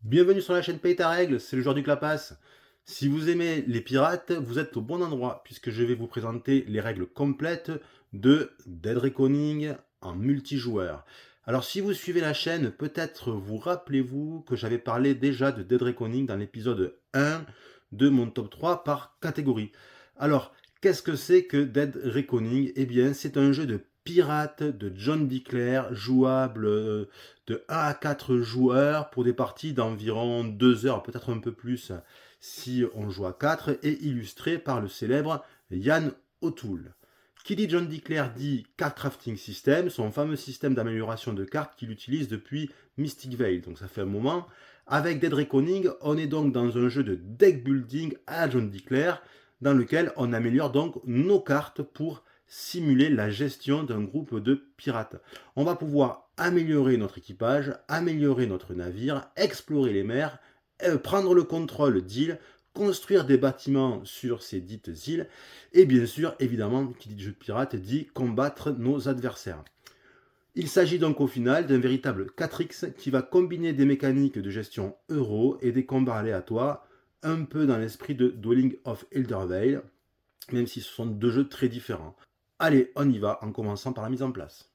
Bienvenue sur la chaîne Paye ta règle, c'est le joueur du Clapasse. Si vous aimez les pirates, vous êtes au bon endroit puisque je vais vous présenter les règles complètes de Dead Reckoning en multijoueur. Alors si vous suivez la chaîne, peut-être vous rappelez-vous que j'avais parlé déjà de Dead Reckoning dans l'épisode 1 de mon top 3 par catégorie. Alors, qu'est-ce que c'est que Dead Reckoning? Eh bien, c'est un jeu de pirates de John Declare, jouable de 1 à 4 joueurs pour des parties d'environ 2 heures, peut-être un peu plus si on joue à 4, et illustré par le célèbre Yann O'Toole. Qui dit John Declare dit Card Crafting System, son fameux système d'amélioration de cartes qu'il utilise depuis Mystic Vale, donc ça fait un moment. Avec Dead Reckoning, on est donc dans un jeu de deck building à John Declare, dans lequel on améliore donc nos cartes pour simuler la gestion d'un groupe de pirates. On va pouvoir améliorer notre équipage, améliorer notre navire, explorer les mers, prendre le contrôle d'îles, construire des bâtiments sur ces dites îles, et bien sûr, évidemment, qui dit jeu de pirate dit combattre nos adversaires. Il s'agit donc au final d'un véritable 4X qui va combiner des mécaniques de gestion euro et des combats aléatoires, un peu dans l'esprit de Dwelling of Eldervale, même si ce sont deux jeux très différents. Allez, on y va en commençant par la mise en place.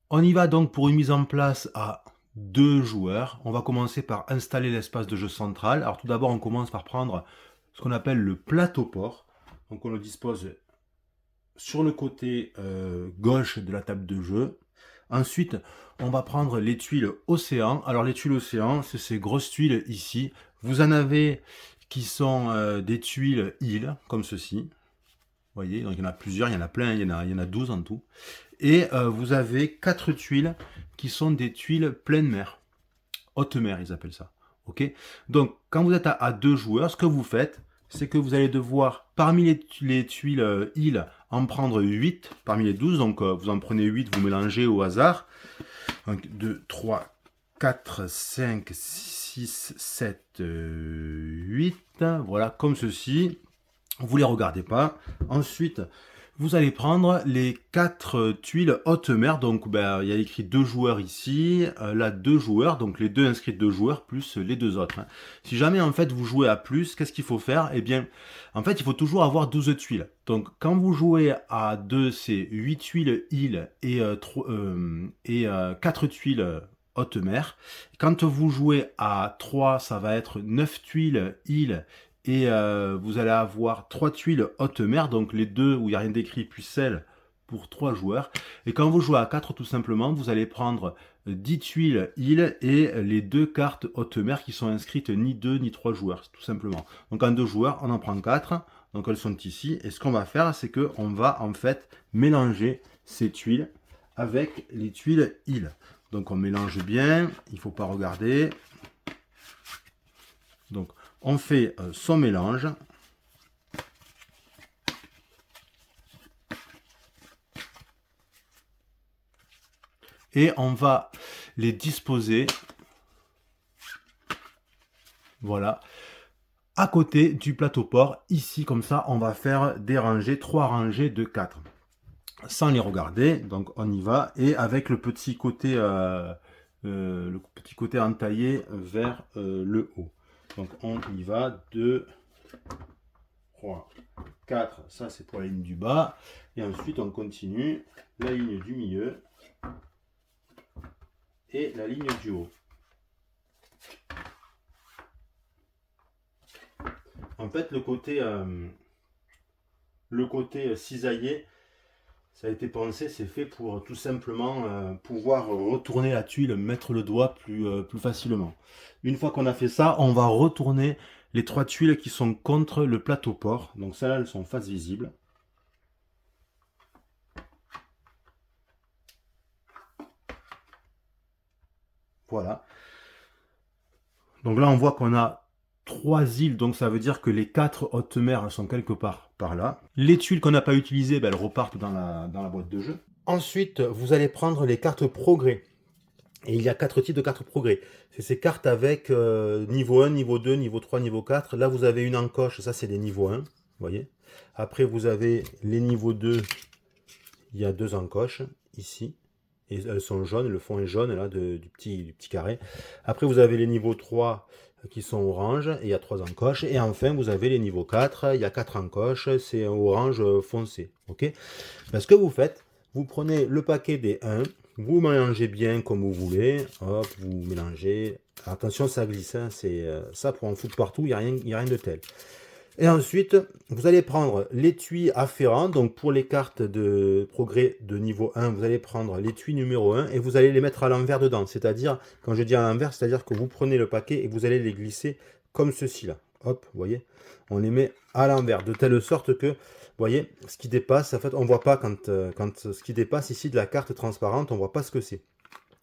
On y va donc pour une mise en place à 2 joueurs. On va commencer par installer l'espace de jeu central. Alors tout d'abord, on commence par prendre ce qu'on appelle le plateau port. Donc on le dispose sur le côté gauche de la table de jeu. Ensuite, on va prendre les tuiles océan. Alors les tuiles océan, c'est ces grosses tuiles ici. Vous en avez qui sont des tuiles îles, comme ceci. Vous voyez, donc il y en a plusieurs, il y en a plein, il y en a 12 en tout. Et vous avez 4 tuiles qui sont des tuiles pleine mer. Haute mer, ils appellent ça. Ok. Donc, quand vous êtes à 2 joueurs, ce que vous faites, c'est que vous allez devoir, parmi les tuiles îles, en prendre 8 parmi les 12. Donc, vous en prenez 8, vous mélangez au hasard. 1, 2, 3, 4, 5, 6, 7, 8. Voilà, comme ceci. Vous ne les regardez pas. Ensuite, vous allez prendre les 4 tuiles haute mer. Donc, il y a écrit 2 joueurs ici. Là, 2 joueurs. Donc, les 2 inscrits 2 joueurs plus les 2 autres. Si jamais, en fait, vous jouez à plus, qu'est-ce qu'il faut faire? Eh bien, en fait, il faut toujours avoir 12 tuiles. Donc, quand vous jouez à 2, c'est 8 tuiles îles et 4 tuiles haute mer. Quand vous jouez à 3, ça va être 9 tuiles îles et vous allez avoir 3 tuiles haute mer, donc les 2 où il n'y a rien d'écrit, puis celle pour 3 joueurs. Et quand vous jouez à 4, tout simplement, vous allez prendre 10 tuiles îles et les 2 cartes haute mer qui sont inscrites ni 2 ni 3 joueurs, tout simplement. Donc en 2 joueurs, on en prend 4, donc elles sont ici. Et ce qu'on va faire, c'est qu'on va en fait mélanger ces tuiles avec les tuiles îles. Donc on mélange bien, il ne faut pas regarder. Donc on fait son mélange. Et on va les disposer, voilà, à côté du plateau port. Ici, comme ça, on va faire des rangées, 3 rangées de 4. Sans les regarder, donc on y va. Et avec le petit côté entaillé vers le haut. Donc on y va, 2, 3, 4, ça c'est pour la ligne du bas. Et ensuite on continue la ligne du milieu et la ligne du haut. En fait le côté cisaillé, ça a été pensé, c'est fait pour tout simplement pouvoir retourner la tuile, mettre le doigt plus facilement. Une fois qu'on a fait ça, on va retourner les 3 tuiles qui sont contre le plateau port. Donc celles-là, elles sont face visible. Voilà. Donc là, on voit qu'on a 3 îles, donc ça veut dire que les 4 hautes mers sont quelque part par là. Les tuiles qu'on n'a pas utilisées, elles repartent dans la boîte de jeu. Ensuite, vous allez prendre les cartes progrès. Et il y a 4 types de cartes progrès. C'est ces cartes avec niveau 1, niveau 2, niveau 3, niveau 4. Là, vous avez une encoche, ça c'est les niveaux 1, vous voyez. Après, vous avez les niveaux 2, il y a 2 encoches, ici. Et elles sont jaunes, le fond est jaune, là, du petit carré. Après, vous avez les niveaux 3 qui sont orange, et il y a 3 encoches. Et enfin, vous avez les niveaux 4, il y a 4 encoches, c'est un orange foncé. Ok. Ben, ce que vous faites, vous prenez le paquet des 1, vous mélangez bien comme vous voulez, hop, vous mélangez. Attention, ça glisse, hein, c'est ça pour en foutre partout, il n'y a rien de tel. Et ensuite, vous allez prendre l'étui afférent, donc pour les cartes de progrès de niveau 1, vous allez prendre l'étui numéro 1 et vous allez les mettre à l'envers dedans. C'est-à-dire, quand je dis à l'envers, c'est-à-dire que vous prenez le paquet et vous allez les glisser comme ceci là. Hop, vous voyez, on les met à l'envers, de telle sorte que, vous voyez, ce qui dépasse, en fait, on ne voit pas quand ce qui dépasse ici de la carte transparente, on ne voit pas ce que c'est.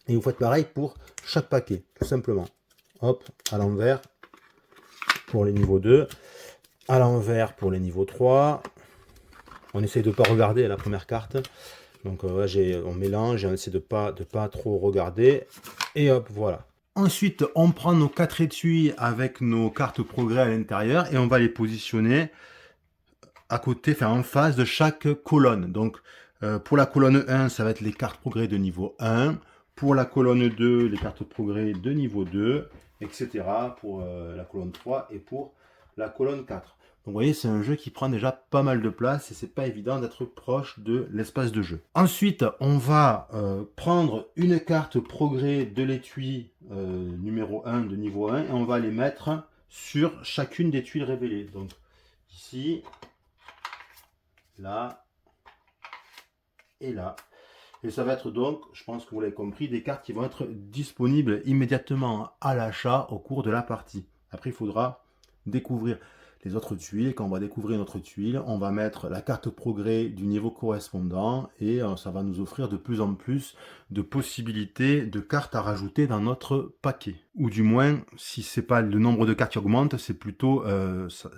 Et vous faites pareil pour chaque paquet, tout simplement. Hop, à l'envers pour les niveaux 2. À l'envers pour les niveaux 3. On essaye de ne pas regarder la première carte. Donc on mélange et on essaie de pas trop regarder. Et hop, voilà. Ensuite, on prend nos 4 étuis avec nos cartes progrès à l'intérieur et on va les positionner à côté, enfin en face de chaque colonne. Donc pour la colonne 1, ça va être les cartes progrès de niveau 1. Pour la colonne 2, les cartes progrès de niveau 2, etc. Pour la colonne 3 et pour la colonne 4. Donc vous voyez, c'est un jeu qui prend déjà pas mal de place et c'est pas évident d'être proche de l'espace de jeu. Ensuite, on va prendre une carte progrès de l'étui numéro 1 de niveau 1 et on va les mettre sur chacune des tuiles révélées. Donc ici, là et là. Et ça va être donc, je pense que vous l'avez compris, des cartes qui vont être disponibles immédiatement à l'achat au cours de la partie. Après, il faudra découvrir les autres tuiles. Quand on va découvrir notre tuile, on va mettre la carte progrès du niveau correspondant et ça va nous offrir de plus en plus de possibilités de cartes à rajouter dans notre paquet. Ou du moins, si c'est pas le nombre de cartes qui augmente, c'est plutôt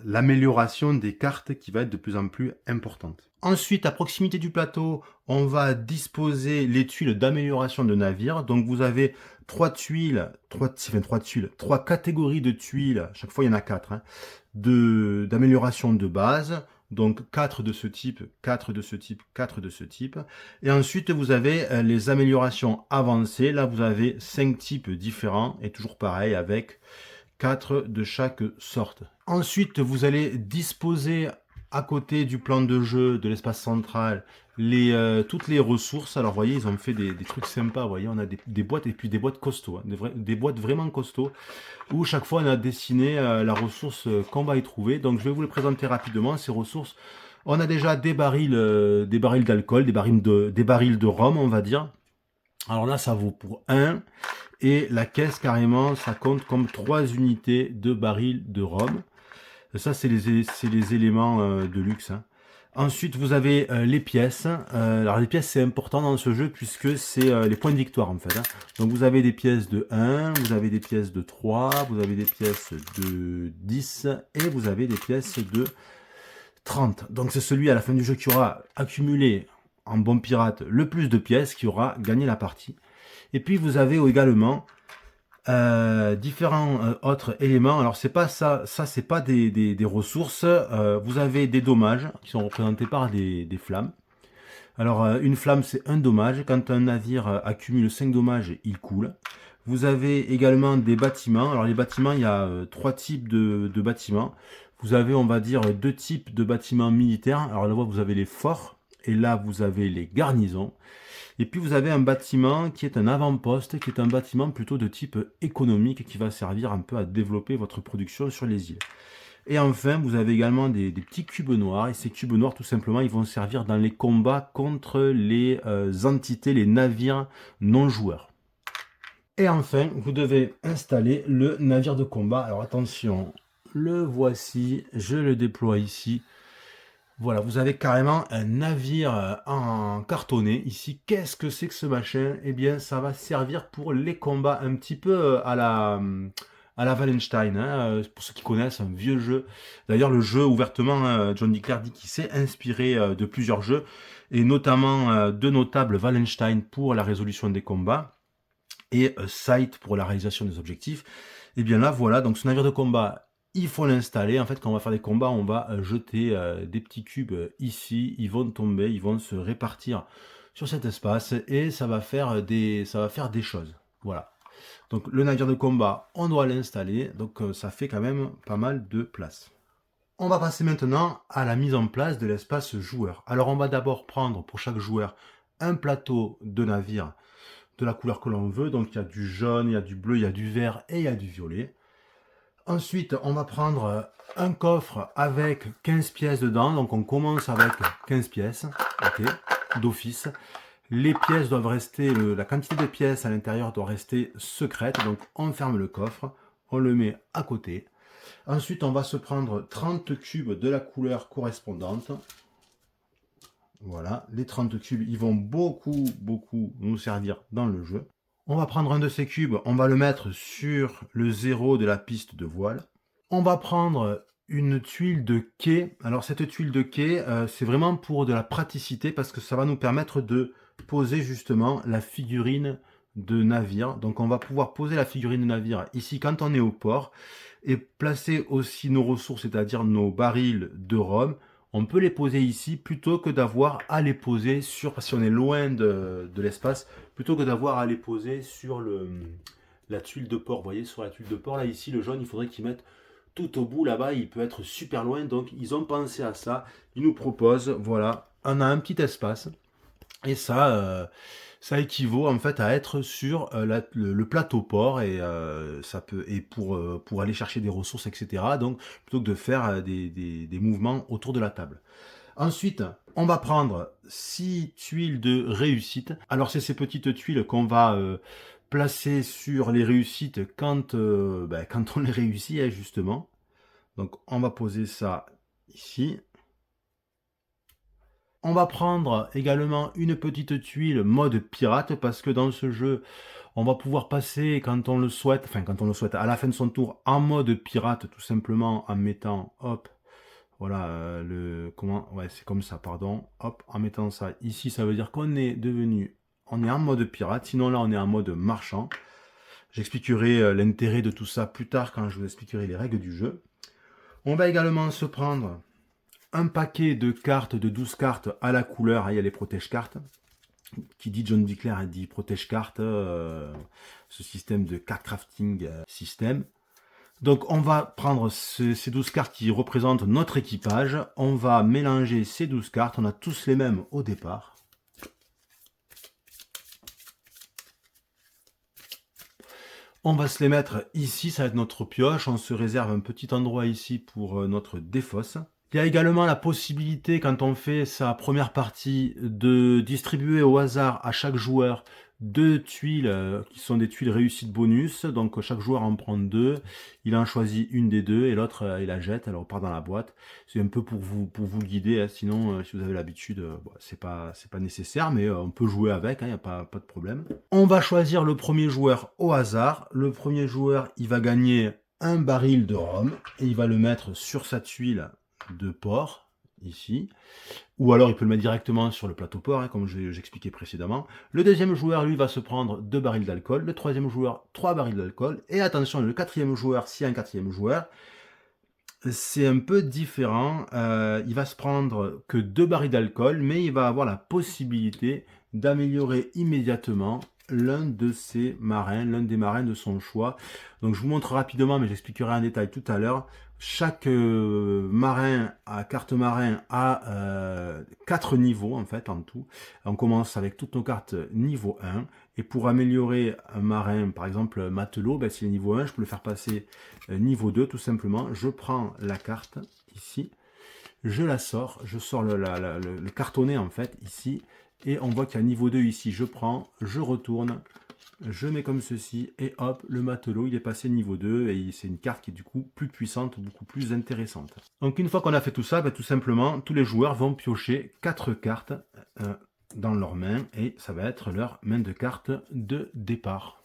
l'amélioration des cartes qui va être de plus en plus importante. Ensuite, à proximité du plateau, on va disposer les tuiles d'amélioration de navire. Donc vous avez trois catégories de tuiles, chaque fois il y en a 4, hein, d'amélioration de base. Donc 4 de ce type, 4 de ce type, 4 de ce type. Et ensuite, vous avez les améliorations avancées. Là, vous avez 5 types différents et toujours pareil avec 4 de chaque sorte. Ensuite, vous allez disposer à côté du plan de jeu, de l'espace central, toutes les ressources. Alors, vous voyez, ils ont fait des trucs sympas. Vous voyez, on a des boîtes et puis des boîtes costauds, hein, des boîtes vraiment costauds, où chaque fois on a dessiné la ressource qu'on va y trouver. Donc, je vais vous les présenter rapidement, ces ressources. On a déjà des barils d'alcool, des barils de rhum, on va dire. Alors là, ça vaut pour 1. Et la caisse, carrément, ça compte comme 3 unités de barils de rhum. Ça, c'est les éléments de luxe, hein. Ensuite, vous avez les pièces. Alors, les pièces, c'est important dans ce jeu puisque c'est les points de victoire, en fait, hein. Donc, vous avez des pièces de 1, vous avez des pièces de 3, vous avez des pièces de 10 et vous avez des pièces de 30. Donc, c'est celui à la fin du jeu qui aura accumulé en bon pirate le plus de pièces qui aura gagné la partie. Et puis, vous avez également différents autres éléments. Alors c'est pas ça c'est pas des ressources. Vous avez des dommages qui sont représentés par des flammes. Alors une flamme, c'est un dommage. Quand un navire accumule 5 dommages, il coule. Vous avez également des bâtiments. Alors les bâtiments, il y a 3 types de bâtiments. Vous avez, on va dire, 2 types de bâtiments militaires. Alors là, vous avez les forts et là vous avez les garnisons. Et puis vous avez un bâtiment qui est un avant-poste, qui est un bâtiment plutôt de type économique, qui va servir un peu à développer votre production sur les îles. Et enfin, vous avez également des petits cubes noirs, et ces cubes noirs, tout simplement, ils vont servir dans les combats contre les entités, les navires non joueurs. Et enfin, vous devez installer le navire de combat. Alors attention, le voici, je le déploie ici. Voilà, vous avez carrément un navire en cartonné ici. Qu'est-ce que c'est que ce machin? Eh bien, ça va servir pour les combats un petit peu à la Wallenstein, hein, pour ceux qui connaissent, un vieux jeu. D'ailleurs, le jeu, ouvertement, hein, John Dickler dit qu'il s'est inspiré de plusieurs jeux, et notamment deux notables, Wallenstein pour la résolution des combats, et Sight pour la réalisation des objectifs. Et bien là, voilà, donc ce navire de combat, il faut l'installer. En fait, quand on va faire des combats, on va jeter des petits cubes ici, ils vont tomber, ils vont se répartir sur cet espace, et ça va faire des choses. Voilà. Donc le navire de combat, on doit l'installer, donc ça fait quand même pas mal de place. On va passer maintenant à la mise en place de l'espace joueur. Alors on va d'abord prendre pour chaque joueur un plateau de navire de la couleur que l'on veut. Donc il y a du jaune, il y a du bleu, il y a du vert et il y a du violet. Ensuite, on va prendre un coffre avec 15 pièces dedans. Donc on commence avec 15 pièces, ok, d'office. Les pièces doivent rester, la quantité de pièces à l'intérieur doit rester secrète. Donc on ferme le coffre, on le met à côté. Ensuite, on va se prendre 30 cubes de la couleur correspondante. Voilà, les 30 cubes, ils vont beaucoup nous servir dans le jeu. On va prendre un de ces cubes, on va le mettre sur le 0 de la piste de voile. On va prendre une tuile de quai. Alors cette tuile de quai, c'est vraiment pour de la praticité parce que ça va nous permettre de poser justement la figurine de navire. Donc on va pouvoir poser la figurine de navire ici quand on est au port et placer aussi nos ressources, c'est-à-dire nos barils de rhum. On peut les poser ici plutôt que d'avoir à les poser sur, si on est loin de l'espace, plutôt que d'avoir à les poser sur la tuile de port. Vous voyez, sur la tuile de port, là, ici, le jaune, il faudrait qu'ils mettent tout au bout, là-bas, il peut être super loin. Donc, ils ont pensé à ça. Ils nous proposent, voilà, on a un petit espace. Et ça équivaut en fait à être sur le plateau port et pour aller chercher des ressources, etc. Donc plutôt que de faire des mouvements autour de la table. Ensuite, on va prendre 6 tuiles de réussite. Alors c'est ces petites tuiles qu'on va placer sur les réussites quand on les réussit, hein, justement. Donc on va poser ça ici. On va prendre également une petite tuile mode pirate parce que dans ce jeu, on va pouvoir passer quand on le souhaite, à la fin de son tour en mode pirate, tout simplement en mettant, hop, voilà, c'est comme ça, pardon, hop, en mettant ça ici, ça veut dire qu'on est on est en mode pirate, sinon là on est en mode marchand. J'expliquerai l'intérêt de tout ça plus tard quand je vous expliquerai les règles du jeu. On va également se prendre un paquet de cartes, de 12 cartes à la couleur, hein, il y a les protège-cartes. Qui dit John Dickler, il dit protège-cartes, ce système de card crafting système. Donc on va prendre ces 12 cartes qui représentent notre équipage, on va mélanger ces 12 cartes, on a tous les mêmes au départ. On va se les mettre ici, ça va être notre pioche, on se réserve un petit endroit ici pour notre défausse. Il y a également la possibilité, quand on fait sa première partie, de distribuer au hasard à chaque joueur 2 tuiles qui sont des tuiles réussite bonus. Donc chaque joueur en prend 2, il en choisit une des deux et l'autre il la jette, elle repart dans la boîte. C'est un peu pour vous guider, hein. Sinon si vous avez l'habitude, c'est pas nécessaire, mais on peut jouer avec, il n'y a pas de problème. On va choisir le premier joueur au hasard. Le premier joueur, il va gagner un baril de rhum et il va le mettre sur sa tuile de port, ici, ou alors il peut le mettre directement sur le plateau port, hein, comme j'expliquais précédemment. Le deuxième joueur, lui, va se prendre 2 barils d'alcool, le troisième joueur, 3 barils d'alcool, et attention, le quatrième joueur, s'il y a un quatrième joueur, c'est un peu différent, il va se prendre que 2 barils d'alcool, mais il va avoir la possibilité d'améliorer immédiatement l'un de ses marins, l'un des marins de son choix. Donc je vous montre rapidement, mais j'expliquerai en détail tout à l'heure. Chaque marin à carte marin a 4 niveaux en fait en tout. On commence avec toutes nos cartes niveau 1. Et pour améliorer un marin, par exemple matelot, ben, s'il est niveau 1, je peux le faire passer niveau 2 tout simplement. Je prends la carte ici, je la sors, je sors le cartonnet en fait ici. Et on voit qu'il y a niveau 2 ici, je prends, je retourne, je mets comme ceci, et hop, le matelot, il est passé niveau 2, et c'est une carte qui est du coup plus puissante, beaucoup plus intéressante. Donc une fois qu'on a fait tout ça, ben, tout simplement, tous les joueurs vont piocher 4 cartes dans leurs mains, et ça va être leur main de cartes de départ.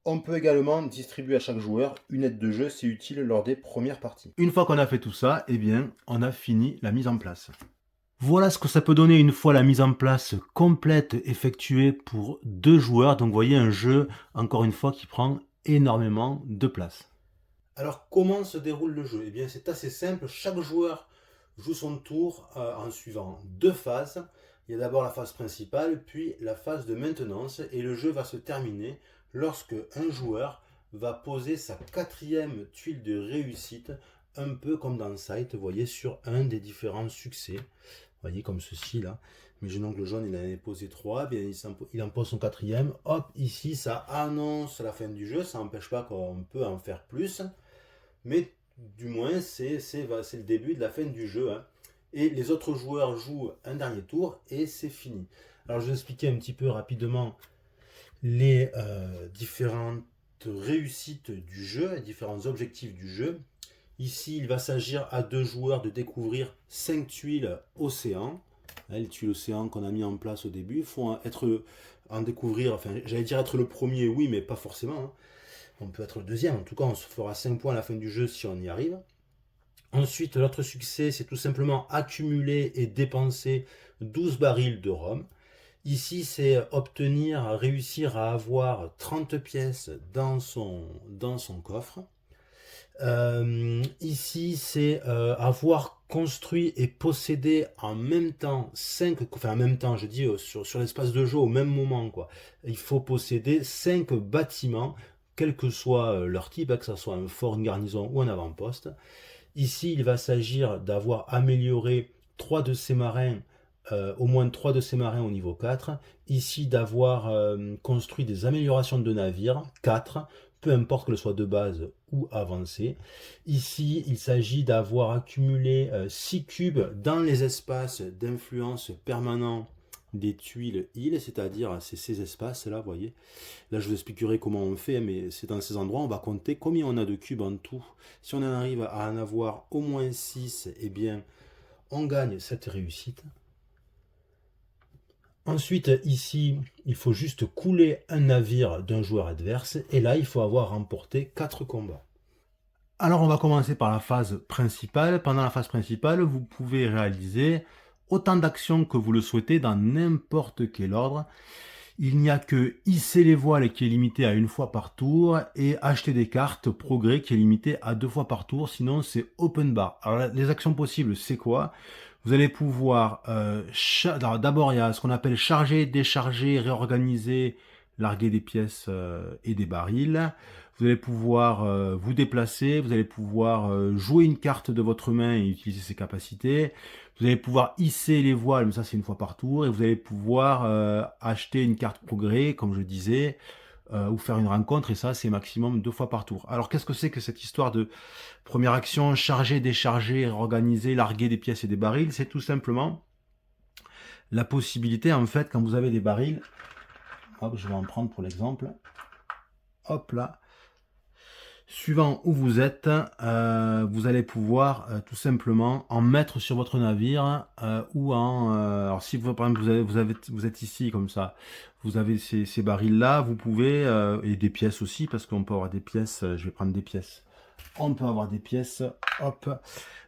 On peut également distribuer à chaque joueur une aide de jeu, c'est utile lors des premières parties. Une fois qu'on a fait tout ça, eh bien, on a fini la mise en place. Voilà ce que ça peut donner une fois la mise en place complète effectuée pour 2 joueurs. Donc vous voyez un jeu, encore une fois, qui prend énormément de place. Alors comment se déroule le jeu? Eh bien c'est assez simple, chaque joueur joue son tour en suivant 2 phases. Il y a d'abord la phase principale, puis la phase de maintenance, et le jeu va se terminer lorsque un joueur va poser sa 4e tuile de réussite, un peu comme dans le site, vous voyez, sur un des différents succès. Vous voyez, comme ceci là. Mais j'ai oncle jaune, il en avait posé 3, bien il en pose son 4e. Hop, ici, ça annonce la fin du jeu, ça n'empêche pas qu'on peut en faire plus. Mais du moins, c'est le début de la fin du jeu, hein. Et les autres joueurs jouent un dernier tour et c'est fini. Alors je vais expliquer un petit peu rapidement les différentes réussites du jeu, les différents objectifs du jeu. Ici, il va s'agir à 2 joueurs de découvrir 5 tuiles océan. Les tuiles océan qu'on a mis en place au début. Il faut en découvrir, enfin j'allais dire être le premier, oui, mais pas forcément, hein. On peut être le deuxième, en tout cas on se fera 5 points à la fin du jeu si on y arrive. Ensuite, l'autre succès, c'est tout simplement accumuler et dépenser 12 barils de rhum. Ici, c'est réussir à avoir 30 pièces dans son coffre. Ici, c'est avoir construit et possédé en même temps 5, enfin en même temps, je dis sur l'espace de jeu au même moment, quoi. Il faut posséder 5 bâtiments, quel que soit leur type, hein, que ce soit un fort, une garnison ou un avant-poste. Ici, il va s'agir d'avoir amélioré 3 de ces marins, au moins 3 de ces marins au niveau 4. Ici, d'avoir construit des améliorations de navires, 4, peu importe que ce soit de base ou avancé. Ici, il s'agit d'avoir accumulé 6 cubes dans les espaces d'influence permanents des tuiles îles, c'est-à-dire c'est ces espaces-là, vous voyez. Là, je vous expliquerai comment on fait, mais c'est dans ces endroits, on va compter combien on a de cubes en tout. Si on en arrive à en avoir au moins 6, eh bien, on gagne cette réussite. Ensuite, ici, il faut juste couler un navire d'un joueur adverse, et là, il faut avoir remporté 4 combats. Alors, on va commencer par la phase principale. Pendant la phase principale, vous pouvez réaliser autant d'actions que vous le souhaitez dans n'importe quel ordre. Il n'y a que hisser les voiles qui est limité à 1 fois par tour et acheter des cartes progrès qui est limité à 2 fois par tour, sinon c'est open bar. Alors les actions possibles, c'est quoi? Vous allez pouvoir, d'abord il y a ce qu'on appelle charger, décharger, réorganiser, larguer des pièces et des barils. Vous allez pouvoir vous déplacer, vous allez pouvoir jouer une carte de votre main et utiliser ses capacités. Vous allez pouvoir hisser les voiles, mais ça c'est 1 fois par tour. Et vous allez pouvoir acheter une carte progrès, comme je disais, ou faire une rencontre, et ça c'est maximum 2 fois par tour. Alors qu'est-ce que c'est que cette histoire de première action, charger, décharger, réorganiser, larguer des pièces et des barils? C'est tout simplement la possibilité, en fait, quand vous avez des barils, hop, je vais en prendre pour l'exemple, hop là, suivant où vous êtes, vous allez pouvoir tout simplement en mettre sur votre navire ou alors si vous, par exemple vous êtes ici comme ça, vous avez ces barils là, vous pouvez, et des pièces aussi, parce qu'on peut avoir des pièces, je vais prendre des pièces, on peut avoir des pièces, hop.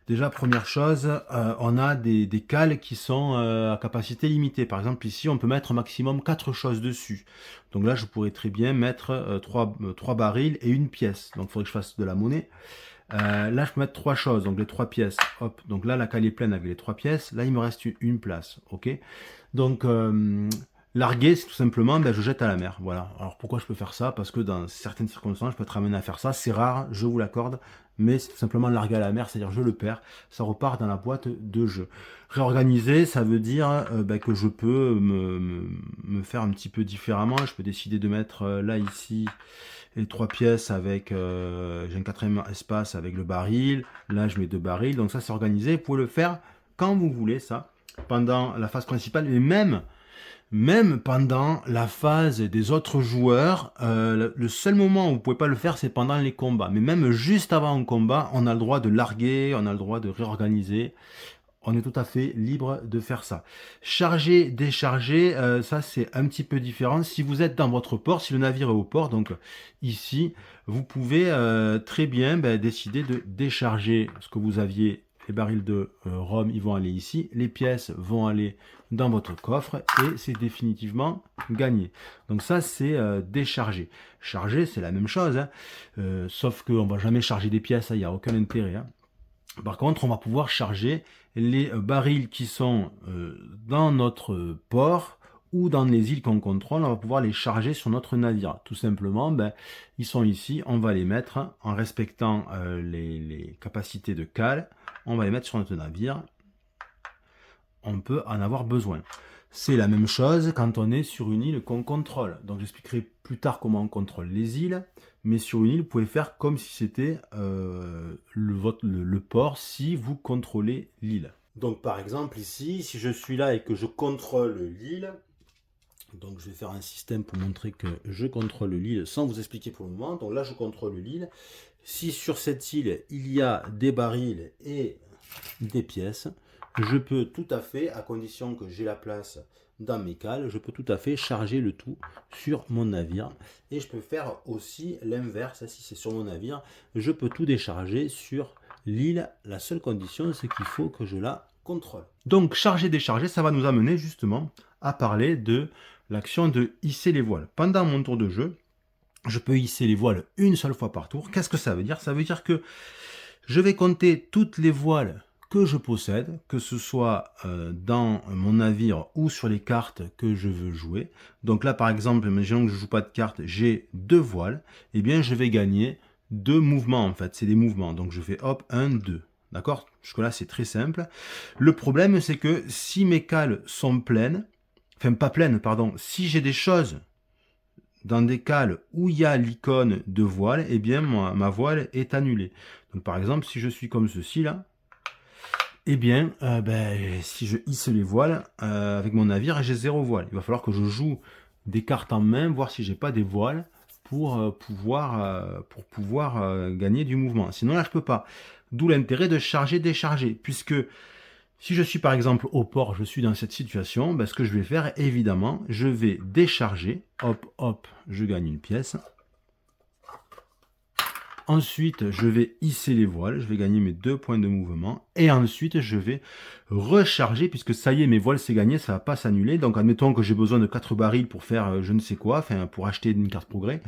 Déjà, première chose, on a des cales qui sont à capacité limitée. Par exemple, ici, on peut mettre au maximum 4 choses dessus. Donc là, je pourrais très bien mettre 3 barils et une pièce. Donc, il faudrait que je fasse de la monnaie. Là, je peux mettre 3 choses, donc les 3 pièces. Hop, donc là, la cale est pleine avec les 3 pièces. Là, il me reste une place. Ok. Donc, larguer, c'est tout simplement, je jette à la mer. Voilà. Alors, pourquoi je peux faire ça? Parce que dans certaines circonstances, je peux être amené à faire ça. C'est rare, je vous l'accorde. Mais c'est tout simplement larguer à la mer, c'est-à-dire je le perds, ça repart dans la boîte de jeu. Réorganiser, ça veut dire que je peux me faire un petit peu différemment. Je peux décider de mettre là, ici, les 3 pièces avec, j'ai un 4e espace avec le baril. Là, je mets 2 barils. Donc ça, c'est organisé. Vous pouvez le faire quand vous voulez, ça, pendant la phase principale, mais même pendant la phase des autres joueurs. Le seul moment où vous ne pouvez pas le faire, c'est pendant les combats. Mais même juste avant un combat, on a le droit de larguer, on a le droit de réorganiser. on est tout à fait libre de faire ça. Charger, décharger, ça c'est un petit peu différent. Si vous êtes dans votre port, si le navire est au port, donc ici, vous pouvez très bien décider de décharger ce que vous aviez. Les barils de rhum, ils vont aller ici. Les pièces vont aller dans votre coffre et c'est définitivement gagné. Donc ça, c'est décharger. Charger, c'est la même chose, hein. Sauf qu'on ne va jamais charger des pièces, il n'y a aucun intérêt, hein. Par contre, on va pouvoir charger les barils qui sont dans notre port ou dans les îles qu'on contrôle, on va pouvoir les charger sur notre navire. Tout simplement, ils sont ici, on va les mettre en respectant les capacités de cale, on va les mettre sur notre navire. On peut en avoir besoin. C'est la même chose quand on est sur une île qu'on contrôle. Donc j'expliquerai plus tard comment on contrôle les îles, mais sur une île, vous pouvez faire comme si c'était le port si vous contrôlez l'île. Donc par exemple ici, si je suis là et que je contrôle l'île, donc je vais faire un système pour montrer que je contrôle l'île sans vous expliquer pour le moment. Donc là je contrôle l'île. Si sur cette île il y a des barils et des pièces, je peux tout à fait, à condition que j'ai la place dans mes cales, je peux tout à fait charger le tout sur mon navire. Et je peux faire aussi l'inverse, si c'est sur mon navire, je peux tout décharger sur l'île. La seule condition, c'est qu'il faut que je la contrôle. Donc charger, décharger, ça va nous amener justement à parler de l'action de hisser les voiles. Pendant mon tour de jeu, je peux hisser les voiles une seule fois par tour. Qu'est-ce que ça veut dire? Ça veut dire que je vais compter toutes les voiles que je possède, que ce soit dans mon navire ou sur les cartes que je veux jouer. Donc là, par exemple, imaginons que je ne joue pas de cartes, j'ai 2 voiles, et bien je vais gagner 2 mouvements en fait, c'est des mouvements. Donc je fais hop, 1, 2. D'accord? Jusque-là, c'est très simple. Le problème, c'est que si mes cales sont pleines, enfin pas pleines, pardon, si j'ai des choses dans des cales où il y a l'icône de voile, eh bien ma voile est annulée. Donc par exemple, si je suis comme ceci là, eh bien, si je hisse les voiles avec mon navire, j'ai 0 voile. Il va falloir que je joue des cartes en main, voir si j'ai pas des voiles pour pouvoir gagner du mouvement. Sinon là, je peux pas. D'où l'intérêt de charger, décharger, puisque si je suis par exemple au port, je suis dans cette situation, ce que je vais faire, évidemment, je vais décharger, hop, hop, je gagne une pièce. Ensuite, je vais hisser les voiles, je vais gagner mes 2 points de mouvement. Et ensuite, je vais recharger, puisque ça y est, mes voiles, c'est gagné, ça ne va pas s'annuler. Donc, admettons que j'ai besoin de 4 barils pour faire je ne sais quoi, enfin, pour acheter une carte progrès.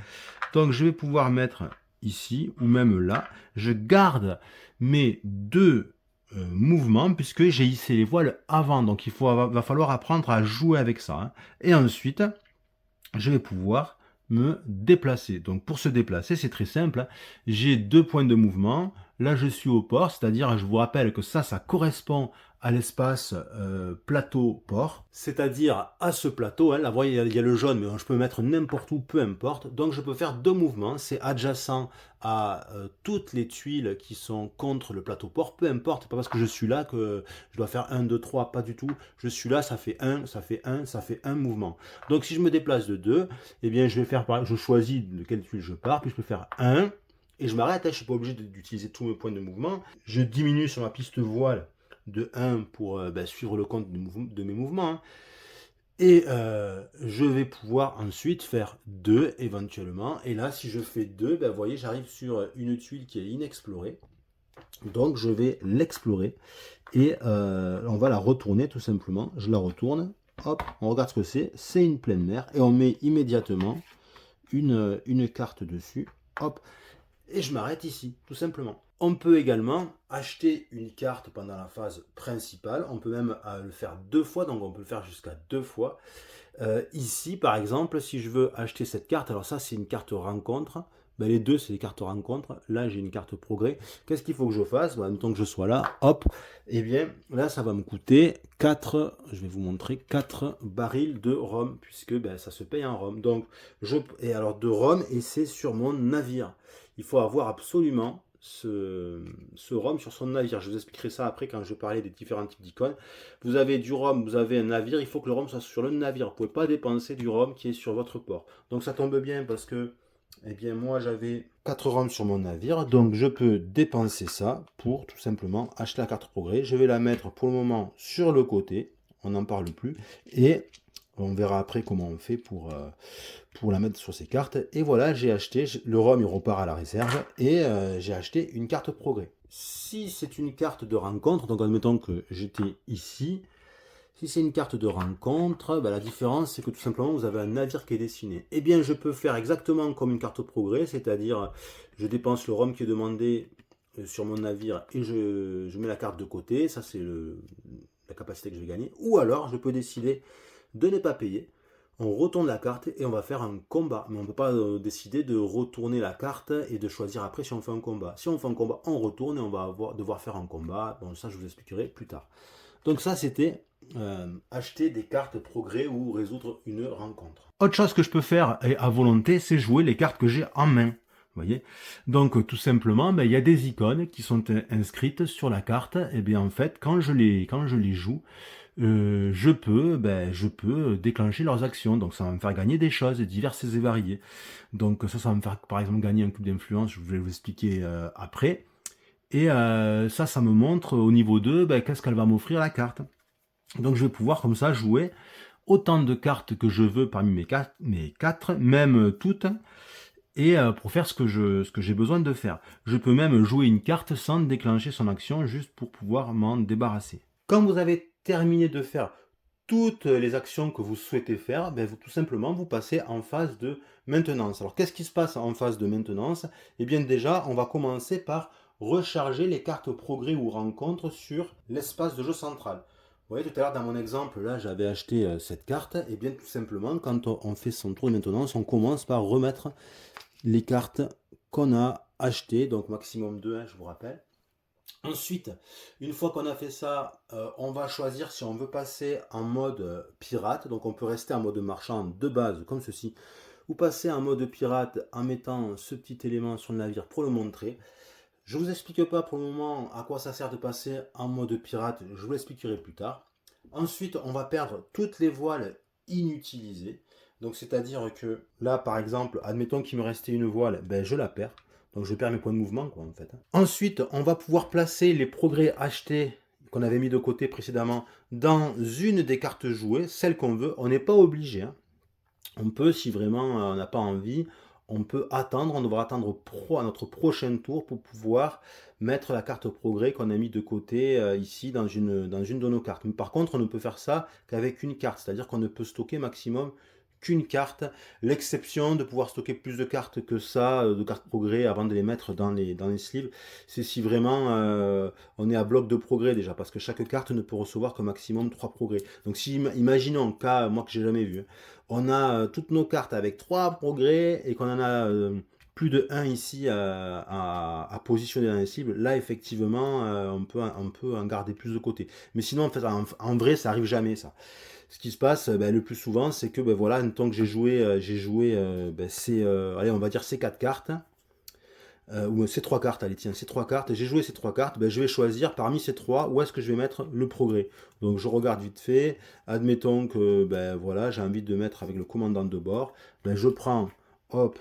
Donc, je vais pouvoir mettre ici, ou même là. Je garde mes 2 mouvements, puisque j'ai hissé les voiles avant. Donc, va falloir apprendre à jouer avec ça, hein. Et ensuite, je vais pouvoir me déplacer. Donc pour se déplacer, c'est très simple, hein. J'ai 2 points de mouvement. Là, je suis au port, c'est-à-dire, je vous rappelle que ça correspond à l'espace plateau-port, c'est-à-dire à ce plateau, hein. Là, vous voyez, il y a le jaune, mais je peux mettre n'importe où, peu importe. Donc je peux faire 2 mouvements, c'est adjacent à toutes les tuiles qui sont contre le plateau-port, peu importe, pas parce que je suis là que je dois faire 1, 2, 3, pas du tout. Je suis là, ça fait 1, ça fait 1, ça fait un mouvement. Donc si je me déplace de 2, eh bien je vais faire, je choisis de quelle tuile je pars, puis je peux faire 1, et je m'arrête, hein, je ne suis pas obligé d'utiliser tous mes points de mouvement. Je diminue sur ma piste voile de 1 pour suivre le compte de mes mouvements, hein. Et je vais pouvoir ensuite faire 2 éventuellement. Et là, si je fais 2, vous voyez, j'arrive sur une tuile qui est inexplorée. Donc je vais l'explorer et on va la retourner tout simplement. Je la retourne, hop, on regarde ce que c'est. C'est une pleine mer et on met immédiatement une carte dessus, hop, et je m'arrête ici, tout simplement. On peut également acheter une carte pendant la phase principale. On peut même le faire 2 fois, donc on peut le faire jusqu'à 2 fois. Ici, par exemple, si je veux acheter cette carte, alors ça, c'est une carte rencontre. Les deux, c'est des cartes rencontre. Là, j'ai une carte progrès. Qu'est-ce qu'il faut que je fasse? Tant que je sois là, hop, et bien, là, ça va me coûter 4, je vais vous montrer, 4 barils de rhum, puisque ça se paye en rhum. Donc, et alors de rhum, et c'est sur mon navire. Il faut avoir absolument ce rhum sur son navire. Je vous expliquerai ça après quand je parlais des différents types d'icônes. Vous avez du rhum, vous avez un navire, il faut que le rhum soit sur le navire. Vous ne pouvez pas dépenser du rhum qui est sur votre port. Donc ça tombe bien parce que Eh bien moi j'avais 4 rames sur mon navire, donc je peux dépenser ça pour tout simplement acheter la carte progrès. Je vais la mettre pour le moment sur le côté, on n'en parle plus, et on verra après comment on fait pour la mettre sur ces cartes. Et voilà, j'ai acheté, le ROM il repart à la réserve, et j'ai acheté une carte progrès. Si c'est une carte de rencontre, donc admettons que j'étais ici, si c'est une carte de rencontre, la différence c'est que tout simplement vous avez un navire qui est dessiné. Eh bien je peux faire exactement comme une carte progrès, c'est-à-dire je dépense le ROM qui est demandé sur mon navire et je mets la carte de côté, ça c'est la capacité que je vais gagner. Ou alors je peux décider de ne pas payer, on retourne la carte et on va faire un combat. Mais on ne peut pas décider de retourner la carte et de choisir après si on fait un combat. Si on fait un combat, on retourne et on va devoir faire un combat. Bon, ça je vous expliquerai plus tard. Donc ça, c'était acheter des cartes progrès ou résoudre une rencontre. Autre chose que je peux faire à volonté, c'est jouer les cartes que j'ai en main. Vous voyez. Donc tout simplement, il y a des icônes qui sont inscrites sur la carte. Et bien en fait, quand je les joue, je peux déclencher leurs actions. Donc ça va me faire gagner des choses diverses et variées. Donc ça va me faire par exemple gagner un cube d'influence. Je vais vous expliquer après. Et ça me montre au niveau 2, qu'est-ce qu'elle va m'offrir la carte. Donc je vais pouvoir comme ça jouer autant de cartes que je veux parmi mes quatre, même toutes, et pour faire ce que j'ai besoin de faire. Je peux même jouer une carte sans déclencher son action, juste pour pouvoir m'en débarrasser. Quand vous avez terminé de faire toutes les actions que vous souhaitez faire, tout simplement vous passez en phase de maintenance. Alors qu'est-ce qui se passe en phase de maintenance? Eh bien déjà, on va commencer par recharger les cartes progrès ou rencontres sur l'espace de jeu central. Vous voyez tout à l'heure dans mon exemple, là j'avais acheté cette carte, et bien tout simplement quand on fait son tour de maintenance, on commence par remettre les cartes qu'on a achetées, donc maximum 2, je vous rappelle. Ensuite, une fois qu'on a fait ça, on va choisir si on veut passer en mode pirate. Donc on peut rester en mode marchand de base comme ceci, ou passer en mode pirate en mettant ce petit élément sur le navire pour le montrer. Je ne vous explique pas pour le moment à quoi ça sert de passer en mode pirate, je vous l'expliquerai plus tard. Ensuite, on va perdre toutes les voiles inutilisées. Donc c'est-à-dire que là, par exemple, admettons qu'il me restait une voile, je la perds. Donc je perds mes points de mouvement, quoi, en fait. Ensuite, on va pouvoir placer les progrès achetés qu'on avait mis de côté précédemment dans une des cartes jouées, celle qu'on veut. On n'est pas obligé, hein. On peut, si vraiment on n'a pas envie, on peut attendre, on devra attendre à notre prochain tour pour pouvoir mettre la carte progrès qu'on a mis de côté ici dans une de nos cartes. Mais par contre, on ne peut faire ça qu'avec une carte, c'est-à-dire qu'on ne peut stocker maximum qu'une carte. L'exception de pouvoir stocker plus de cartes que ça, de cartes progrès, avant de les mettre dans les sleeves, c'est si vraiment on est à bloc de progrès déjà, parce que chaque carte ne peut recevoir qu'un maximum 3 progrès. Donc si, imaginons, cas, moi que j'ai jamais vu, on a toutes nos cartes avec 3 progrès et qu'on en a plus de 1 ici à positionner dans les cibles, là effectivement on peut en garder plus de côté. Mais sinon en fait en vrai ça arrive jamais ça. Ce qui se passe le plus souvent c'est que voilà, tant que j'ai joué allez on va dire ces 4 cartes, ou ces 3 cartes, allez tiens, ces 3 cartes, j'ai joué ces 3 cartes, je vais choisir parmi ces 3 où est-ce que je vais mettre le progrès. Donc je regarde vite fait, admettons que voilà, j'ai envie de mettre avec le commandant de bord, je prends, hop,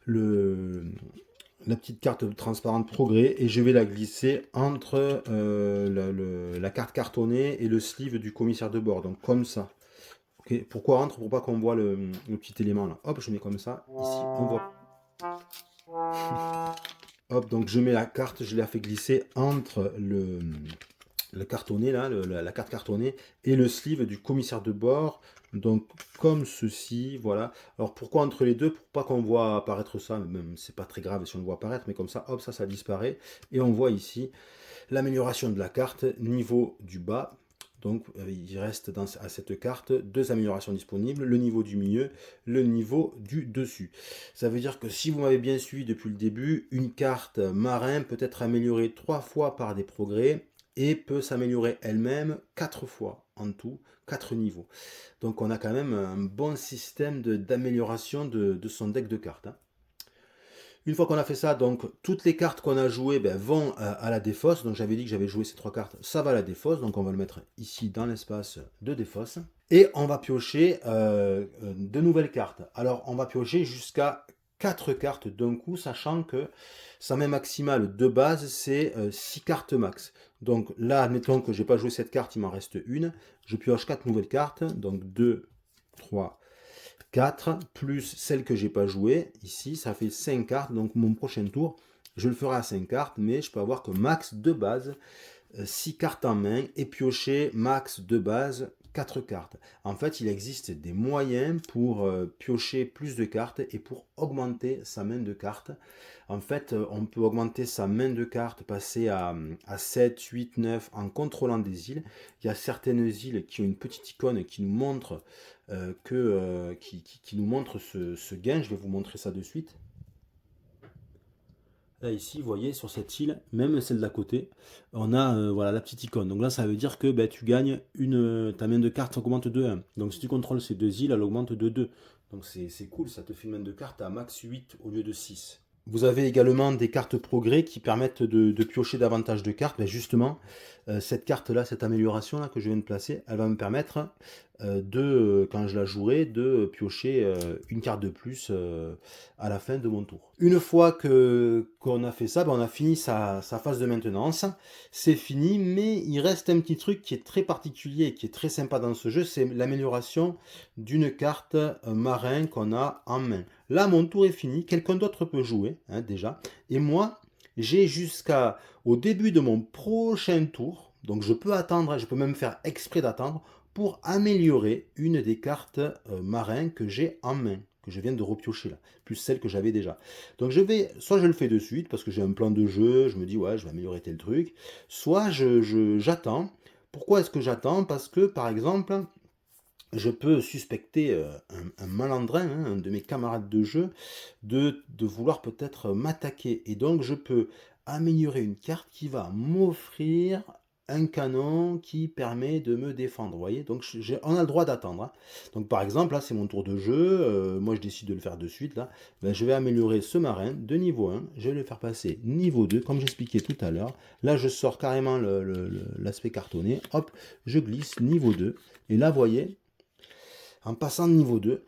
la petite carte transparente progrès et je vais la glisser entre la carte cartonnée et le sleeve du commissaire de bord, donc comme ça. Okay. Pourquoi entre? Pour pas qu'on voit le petit élément là. Hop, je mets comme ça, ici, on voit. Hop, donc je mets la carte, je la fais glisser entre le cartonné, là, la carte cartonnée, et le sleeve du commissaire de bord, donc comme ceci, voilà. Alors pourquoi entre les deux? Pour pas qu'on voit apparaître ça, même c'est pas très grave si on le voit apparaître, mais comme ça, hop, ça disparaît, et on voit ici l'amélioration de la carte, niveau du bas. Donc il reste à cette carte 2 améliorations disponibles, le niveau du milieu, le niveau du dessus. Ça veut dire que si vous m'avez bien suivi depuis le début, une carte marin peut être améliorée 3 fois par des progrès et peut s'améliorer elle-même 4 fois en tout, 4 niveaux. Donc on a quand même un bon système d'amélioration de son deck de cartes, hein. Une fois qu'on a fait ça, donc toutes les cartes qu'on a jouées vont à la défausse. Donc j'avais dit que j'avais joué ces 3 cartes, ça va à la défausse. Donc on va le mettre ici dans l'espace de défausse. Et on va piocher de nouvelles cartes. Alors on va piocher jusqu'à 4 cartes d'un coup, sachant que sa main maximale de base, c'est 6 cartes max. Donc là, admettons que je n'ai pas joué cette carte, il m'en reste une. Je pioche 4 nouvelles cartes, donc 2, 3, 4, plus celle que j'ai pas jouée. Ici, ça fait 5 cartes, donc mon prochain tour, je le ferai à 5 cartes, mais je peux avoir que max de base 6 cartes en main et piocher max de base 4 cartes. En fait, il existe des moyens pour piocher plus de cartes et pour augmenter sa main de cartes. En fait, on peut augmenter sa main de cartes, passer à 7, 8, 9 en contrôlant des îles. Il y a certaines îles qui ont une petite icône qui nous montre, qui nous montre ce gain. Je vais vous montrer ça de suite. Là ici, vous voyez, sur cette île, même celle d'à côté, on a voilà, la petite icône. Donc là, ça veut dire que ben, tu gagnes ta main de carte augmente de 1. Donc si tu contrôles ces deux îles, elle augmente de 2. Donc c'est cool, ça te fait une main de carte à max 8 au lieu de 6. Vous avez également des cartes progrès qui permettent de piocher davantage de cartes. Ben justement, cette carte-là, cette amélioration-là que je viens de placer, elle va me permettre quand je la jouerai, de piocher une carte de plus à la fin de mon tour. Une fois qu'on a fait ça, ben on a fini sa phase de maintenance. C'est fini, mais il reste un petit truc qui est très particulier et qui est très sympa dans ce jeu, c'est l'amélioration d'une carte marin qu'on a en main. Là, mon tour est fini, quelqu'un d'autre peut jouer, hein, déjà, et moi, j'ai jusqu'au début de mon prochain tour, donc je peux attendre, je peux même faire exprès d'attendre, pour améliorer une des cartes marins que j'ai en main, que je viens de repiocher là, plus celle que j'avais déjà. Donc soit je le fais de suite, parce que j'ai un plan de jeu, je me dis ouais, je vais améliorer tel truc, soit j'attends. Pourquoi est-ce que j'attends? Parce que, par exemple, je peux suspecter un malandrin, hein, un de mes camarades de jeu, de vouloir peut-être m'attaquer. Et donc je peux améliorer une carte qui va m'offrir un canon qui permet de me défendre. Vous voyez, donc on a le droit d'attendre. Hein. Donc par exemple, là c'est mon tour de jeu, moi je décide de le faire de suite. Là, ben, je vais améliorer ce marin de niveau 1, je vais le faire passer niveau 2, comme j'expliquais tout à l'heure. Là je sors carrément l'aspect cartonné, hop, je glisse niveau 2. Et là, vous voyez, en passant de niveau 2,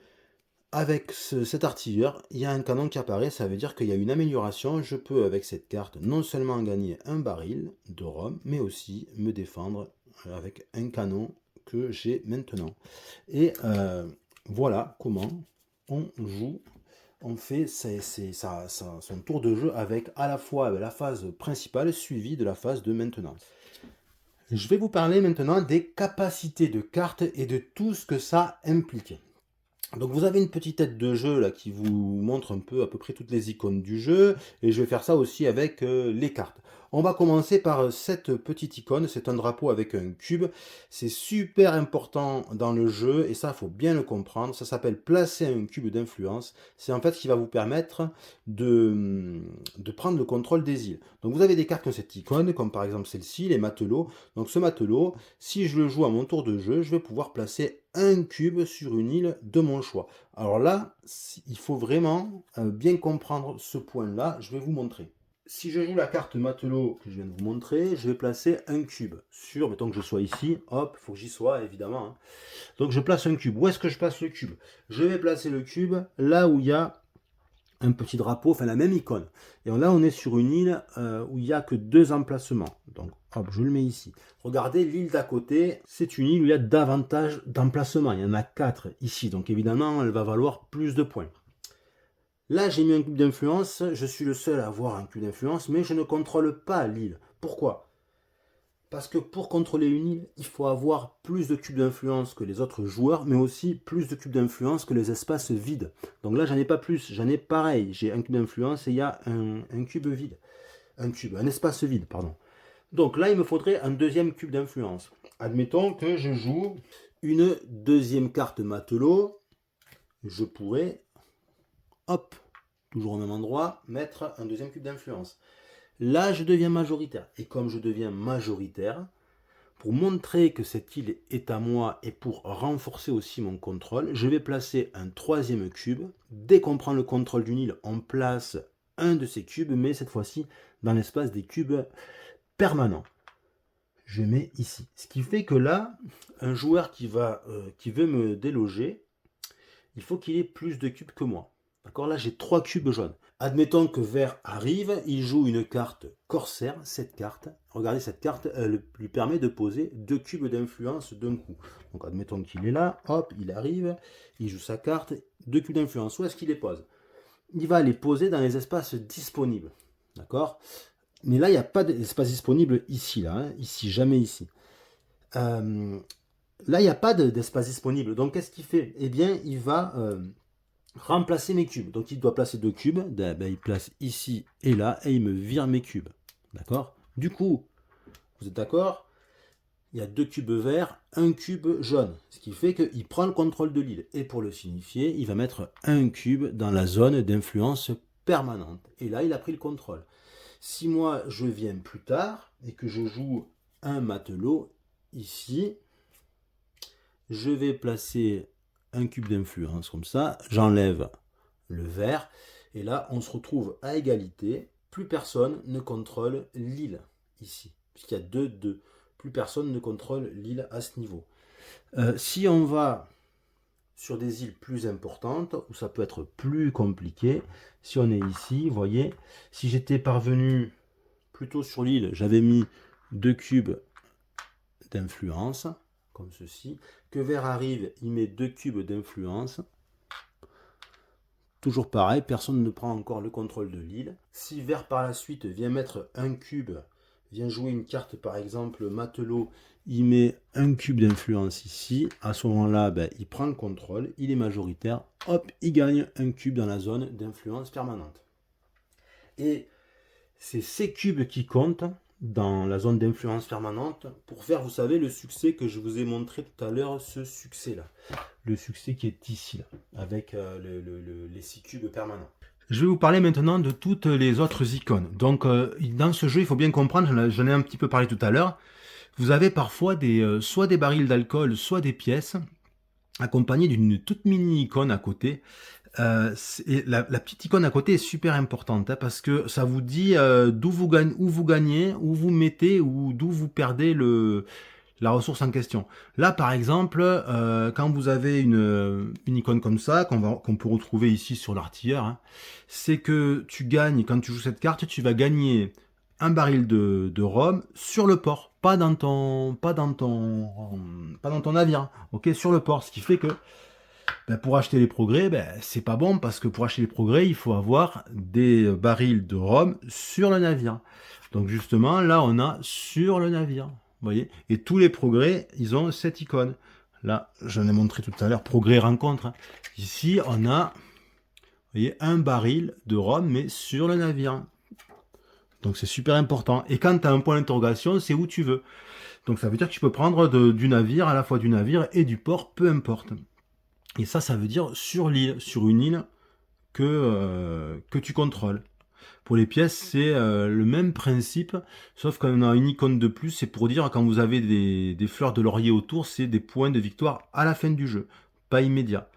avec cet artilleur, il y a un canon qui apparaît, ça veut dire qu'il y a une amélioration. Je peux, avec cette carte, non seulement gagner un baril de rhum, mais aussi me défendre avec un canon que j'ai maintenant. Et voilà comment on joue, on fait son tour de jeu avec à la fois la phase principale suivie de la phase de maintenance. Je vais vous parler maintenant des capacités de cartes et de tout ce que ça implique. Donc vous avez une petite tête de jeu là qui vous montre un peu à peu près toutes les icônes du jeu, et je vais faire ça aussi avec les cartes. On va commencer par cette petite icône, c'est un drapeau avec un cube. C'est super important dans le jeu, et ça il faut bien le comprendre. Ça s'appelle placer un cube d'influence. C'est en fait ce qui va vous permettre de prendre le contrôle des îles. Donc vous avez des cartes qui ont cette icône, comme par exemple celle-ci, les matelots. Donc ce matelot, si je le joue à mon tour de jeu, je vais pouvoir placer un cube sur une île de mon choix. Alors là, il faut vraiment bien comprendre ce point-là. Je vais vous montrer. Si je joue la carte matelot que je viens de vous montrer, je vais placer un cube sur, mettons que je sois ici, hop, il faut que j'y sois évidemment. Hein. Donc je place un cube. Où est-ce que je place le cube? Je vais placer le cube là où il y a un petit drapeau, enfin la même icône. Et là, on est sur une île où il n'y a que 2 emplacements. Donc, hop, je le mets ici. Regardez, l'île d'à côté, c'est une île où il y a davantage d'emplacements. Il y en a 4 ici. Donc, évidemment, elle va valoir plus de points. Là, j'ai mis un cube d'influence. Je suis le seul à avoir un cube d'influence, mais je ne contrôle pas l'île. Pourquoi? Parce que pour contrôler une île, il faut avoir plus de cubes d'influence que les autres joueurs, mais aussi plus de cubes d'influence que les espaces vides. Donc là, j'en ai pas plus, j'en ai pareil. J'ai un cube d'influence et il y a un cube vide. Un espace vide, pardon. Donc là, il me faudrait un deuxième cube d'influence. Admettons que je joue une deuxième carte matelot. Je pourrais, hop, toujours au même endroit, mettre un deuxième cube d'influence. Là, je deviens majoritaire. Et comme je deviens majoritaire, pour montrer que cette île est à moi et pour renforcer aussi mon contrôle, je vais placer un troisième cube. Dès qu'on prend le contrôle d'une île, on place un de ces cubes, mais cette fois-ci dans l'espace des cubes permanents. Je mets ici. Ce qui fait que là, un joueur qui veut me déloger, il faut qu'il ait plus de cubes que moi. D'accord, là j'ai 3 cubes jaunes. Admettons que vert arrive, il joue une carte corsaire, cette carte. Regardez, cette carte, elle lui permet de poser 2 cubes d'influence d'un coup. Donc admettons qu'il est là, hop, il arrive, il joue sa carte, 2 cubes d'influence. Où est-ce qu'il les pose? Il va les poser dans les espaces disponibles. D'accord? Mais là, il n'y a pas d'espace disponible ici, là. Hein, ici, jamais ici. Là, il n'y a pas d'espace disponible. Donc, qu'est-ce qu'il fait? Eh bien, il va remplacer mes cubes. Donc, il doit placer 2 cubes. Ben, il place ici et là, et il me vire mes cubes. D'accord? Du coup, vous êtes d'accord? Il y a 2 cubes verts, un cube jaune. Ce qui fait qu'il prend le contrôle de l'île. Et pour le signifier, il va mettre un cube dans la zone d'influence permanente. Et là, il a pris le contrôle. Si moi, je viens plus tard et que je joue un matelot ici, je vais placer un cube d'influence comme ça, j'enlève le vert, et là, on se retrouve à égalité. Plus personne ne contrôle l'île ici, puisqu'il y a 2-2. Plus personne ne contrôle l'île à ce niveau. Si on va sur des îles plus importantes, où ça peut être plus compliqué, si on est ici, vous voyez, si j'étais parvenu plutôt sur l'île, j'avais mis 2 cubes d'influence, comme ceci, que vert arrive, il met 2 cubes d'influence. Toujours pareil, personne ne prend encore le contrôle de l'île. Si vert par la suite vient mettre un cube, vient jouer une carte par exemple matelot, il met un cube d'influence ici, à ce moment-là, ben, il prend le contrôle, il est majoritaire, hop, il gagne un cube dans la zone d'influence permanente. Et c'est ces cubes qui comptent dans la zone d'influence permanente pour faire, vous savez, le succès que je vous ai montré tout à l'heure, ce succès-là. Le succès qui est ici, là, avec les 6 cubes permanents. Je vais vous parler maintenant de toutes les autres icônes. Donc, dans ce jeu, il faut bien comprendre, j'en ai un petit peu parlé tout à l'heure, vous avez parfois soit des barils d'alcool, soit des pièces, accompagnées d'une toute mini icône à côté. La petite icône à côté est super importante hein, parce que ça vous dit où vous gagnez, où vous mettez ou d'où vous perdez la ressource en question. Là, par exemple, quand vous avez une icône comme ça, qu'on peut retrouver ici sur l'artilleur, hein, c'est que tu gagnes, quand tu joues cette carte, tu vas gagner un baril de rhum sur le port, pas dans ton navire, ok, sur le port, ce qui fait que ben, pour acheter les progrès, ben, c'est pas bon parce que pour acheter les progrès, il faut avoir des barils de rhum sur le navire. Donc justement, là, on a sur le navire. Vous voyez? Et tous les progrès, ils ont cette icône. Là, j'en ai montré tout à l'heure, progrès rencontre. Hein. Ici, on a vous voyez, un baril de rhum, mais sur le navire. Donc c'est super important. Et quand tu as un point d'interrogation, c'est où tu veux. Donc ça veut dire que tu peux prendre du navire, à la fois du navire et du port, peu importe. Et ça veut dire sur l'île, sur une île que tu contrôles. Pour les pièces, c'est le même principe, sauf qu'on a une icône de plus, c'est pour dire quand vous avez des fleurs de laurier autour, c'est des points de victoire à la fin du jeu, pas immédiat.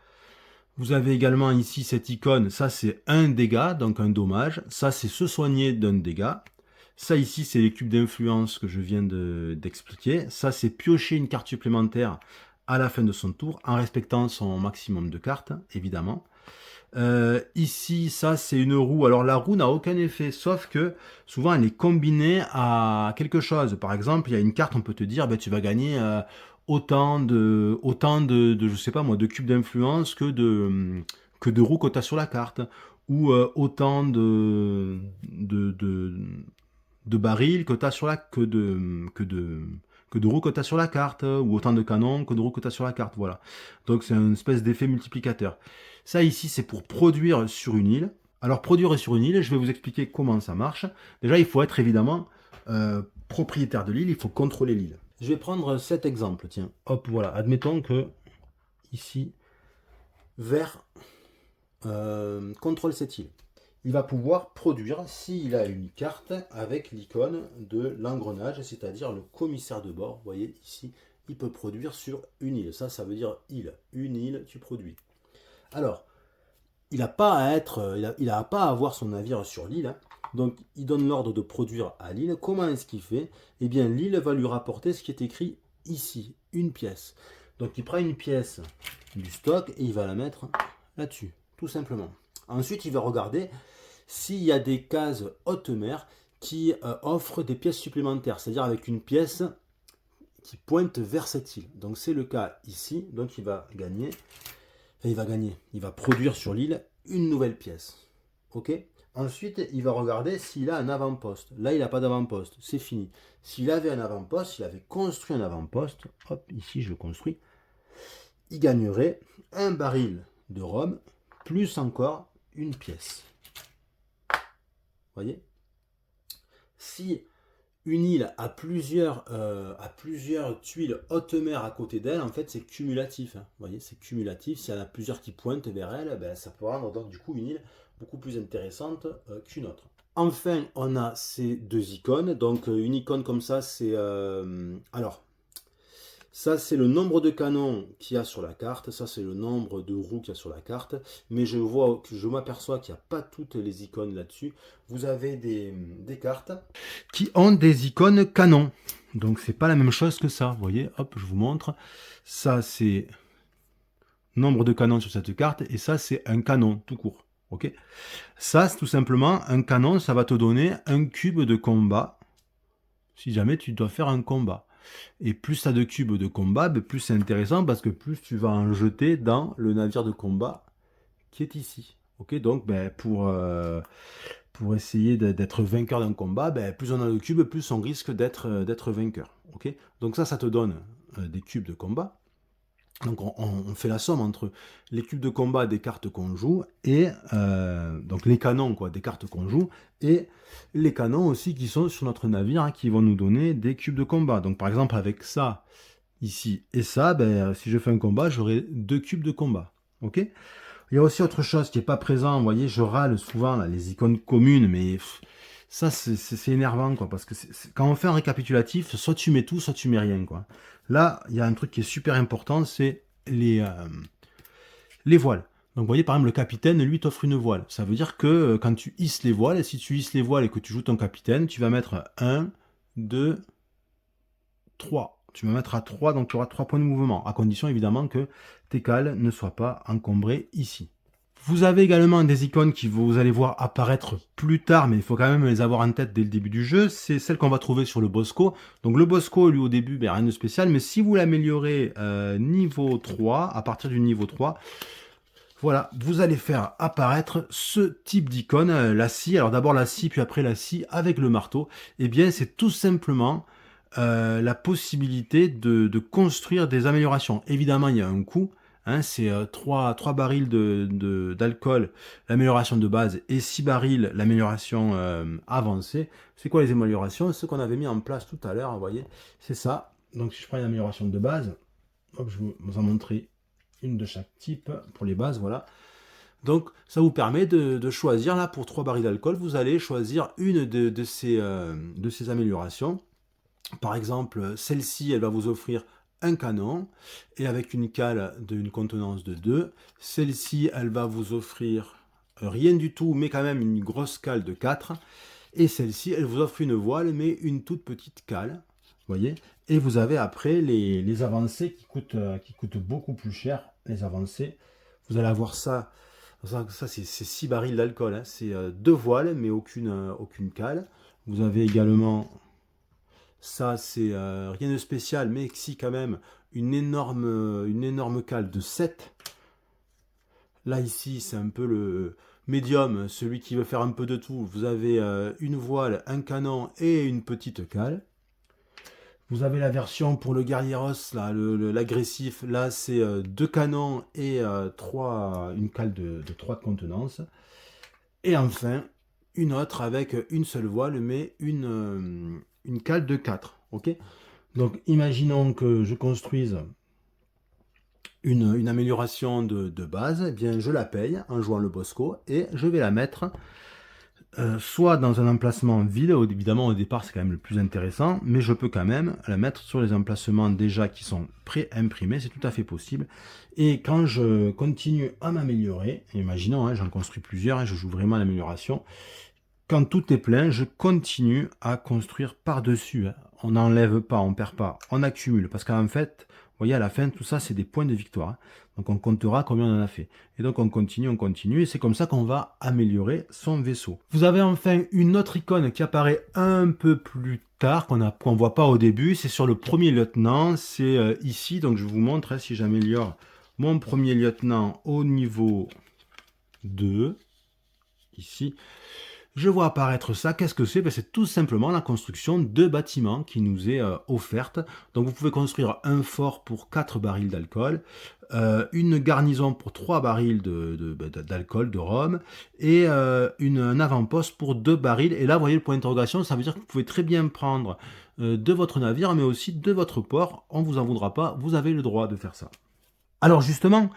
Vous avez également ici cette icône, ça c'est un dégât, donc un dommage, ça c'est se soigner d'un dégât. Ça ici c'est les cubes d'influence que je viens d'expliquer, ça c'est piocher une carte supplémentaire à la fin de son tour, en respectant son maximum de cartes, évidemment. Ici, ça c'est une roue. Alors la roue n'a aucun effet, sauf que souvent elle est combinée à quelque chose. Par exemple, il y a une carte, on peut te dire, ben, tu vas gagner autant de, je sais pas moi, de cubes d'influence que de roues que tu as sur la carte, ou autant de barils que tu as sur la, que de roues que tu as sur la carte, ou autant de canons que de roues que tu as sur la carte. Voilà. Donc c'est une espèce d'effet multiplicateur. Ça ici, c'est pour produire sur une île. Alors produire sur une île, je vais vous expliquer comment ça marche. Déjà, il faut être évidemment propriétaire de l'île, il faut contrôler l'île. Je vais prendre cet exemple, tiens. Hop, voilà. Admettons que ici, vert contrôle cette île. Il va pouvoir produire s'il a une carte avec l'icône de l'engrenage, c'est-à-dire le commissaire de bord. Vous voyez ici, il peut produire sur une île. Ça veut dire île. Une île, tu produis. Alors, il n'a pas à être, il a pas à avoir son navire sur l'île. Hein. Donc, il donne l'ordre de produire à l'île. Comment est-ce qu'il fait? Eh bien, l'île va lui rapporter ce qui est écrit ici, une pièce. Donc, il prend une pièce du stock et il va la mettre là-dessus, tout simplement. Ensuite, il va regarder s'il y a des cases haute mer qui offrent des pièces supplémentaires, c'est-à-dire avec une pièce qui pointe vers cette île. Donc c'est le cas ici, donc il va gagner, il va produire sur l'île une nouvelle pièce. Ok. Ensuite, il va regarder s'il a un avant-poste. Là, il n'a pas d'avant-poste, c'est fini. S'il avait un avant-poste, s'il avait construit un avant-poste, hop, ici je le construis, il gagnerait un baril de rhum, plus encore une pièce. Vous voyez? Si une île a plusieurs tuiles haute mer à côté d'elle, en fait, c'est cumulatif. Hein. Vous voyez, c'est cumulatif. S'il y en a plusieurs qui pointent vers elle, ben, ça peut rendre donc du coup une île beaucoup plus intéressante qu'une autre. Enfin, on a ces deux icônes. Donc, une icône comme ça, c'est... alors, ça, c'est le nombre de canons qu'il y a sur la carte. Ça, c'est le nombre de roues qu'il y a sur la carte. Mais je m'aperçois qu'il n'y a pas toutes les icônes là-dessus. Vous avez des cartes qui ont des icônes canons. Donc, c'est pas la même chose que ça. Vous voyez, hop, je vous montre. Ça, c'est nombre de canons sur cette carte. Et ça, c'est un canon tout court. Ok. Ça, c'est tout simplement un canon. Ça va te donner un cube de combat si jamais tu dois faire un combat. Et plus tu as de cubes de combat, plus c'est intéressant parce que plus tu vas en jeter dans le navire de combat qui est ici. Ok, donc pour essayer d'être vainqueur d'un combat, plus on a de cubes, plus on risque d'être vainqueur. Ok, donc ça te donne des cubes de combat. Donc on fait la somme entre les cubes de combat des cartes qu'on joue et donc les canons quoi, des cartes qu'on joue et les canons aussi qui sont sur notre navire hein, qui vont nous donner des cubes de combat. Donc par exemple avec ça ici et ça, si je fais un combat, j'aurai 2 cubes de combat. Ok. Il y a aussi autre chose qui n'est pas présent. Vous voyez, je râle souvent là, les icônes communes, mais ça c'est énervant quoi, parce que quand on fait un récapitulatif, soit tu mets tout, soit tu mets rien quoi. Là, il y a un truc qui est super important, c'est les voiles. Donc vous voyez, par exemple, le capitaine, lui, t'offre une voile. Ça veut dire que quand tu hisses les voiles, si tu hisses les voiles et que tu joues ton capitaine, tu vas mettre 1, 2, 3. Tu vas mettre à 3, donc tu auras 3 points de mouvement, à condition évidemment que tes cales ne soient pas encombrées ici. Vous avez également des icônes qui vous allez voir apparaître plus tard, mais il faut quand même les avoir en tête dès le début du jeu. C'est celle qu'on va trouver sur le Bosco. Donc le Bosco, lui, au début, rien de spécial, mais si vous l'améliorez niveau 3, à partir du niveau 3, voilà, vous allez faire apparaître ce type d'icône, la scie. Alors d'abord la scie, puis après la scie avec le marteau. Eh bien, c'est tout simplement la possibilité de construire des améliorations. Évidemment, il y a un coût. Hein, c'est 3 barils d'alcool, l'amélioration de base, et 6 barils, l'amélioration avancée. C'est quoi les améliorations? Ce qu'on avait mis en place tout à l'heure, vous voyez, c'est ça. Donc si je prends une amélioration de base, hop, je vous en montrer une de chaque type pour les bases, voilà. Donc ça vous permet de choisir, là pour 3 barils d'alcool, vous allez choisir une de ces améliorations. Par exemple, celle-ci, elle va vous offrir un canon, et avec une cale d'une contenance de 2. Celle-ci, elle va vous offrir rien du tout, mais quand même une grosse cale de 4. Et celle-ci, elle vous offre une voile, mais une toute petite cale. Vous voyez? Et vous avez après les avancées qui coûtent beaucoup plus cher. Les avancées, vous allez avoir ça c'est 6 barils d'alcool. Hein. C'est 2 voiles, mais aucune cale. Vous avez également... Ça, c'est rien de spécial, mais si quand même une énorme cale de 7. Là, ici, c'est un peu le médium, celui qui veut faire un peu de tout. Vous avez une voile, un canon et une petite cale. Vous avez la version pour le guerrieros, là, l'agressif. Là, c'est 2 canons et une cale de 3 de contenance. Et enfin, une autre avec une seule voile, mais une cale de 4. Ok. Donc, imaginons que je construise une amélioration de base. Eh bien, je la paye en jouant le Bosco et je vais la mettre soit dans un emplacement vide. Évidemment, au départ, c'est quand même le plus intéressant, mais je peux quand même la mettre sur les emplacements déjà qui sont pré-imprimés. C'est tout à fait possible. Et quand je continue à m'améliorer, imaginons, hein, j'en construis plusieurs, hein, je joue vraiment l'amélioration. Quand tout est plein, je continue à construire par-dessus. Hein. On n'enlève pas, on perd pas, on accumule. Parce qu'en fait, Vous voyez, à la fin, tout ça, c'est des points de victoire, hein. Donc on comptera combien on en a fait. Et donc on continue, et c'est comme ça qu'on va améliorer son vaisseau. Vous avez enfin une autre icône qui apparaît un peu plus tard, qu'on ne voit pas au début, c'est sur le premier lieutenant, c'est ici, donc je vous montre, hein, si j'améliore mon premier lieutenant au niveau 2, ici, je vois apparaître ça. Qu'est-ce que c'est? Ben, c'est tout simplement la construction de bâtiments qui nous est offerte. Donc vous pouvez construire un fort pour 4 barils d'alcool, une garnison pour 3 barils d'alcool, de rhum, et un avant-poste pour 2 barils. Et là, vous voyez le point d'interrogation, ça veut dire que vous pouvez très bien prendre de votre navire, mais aussi de votre port. On ne vous en voudra pas, vous avez le droit de faire ça. Alors justement,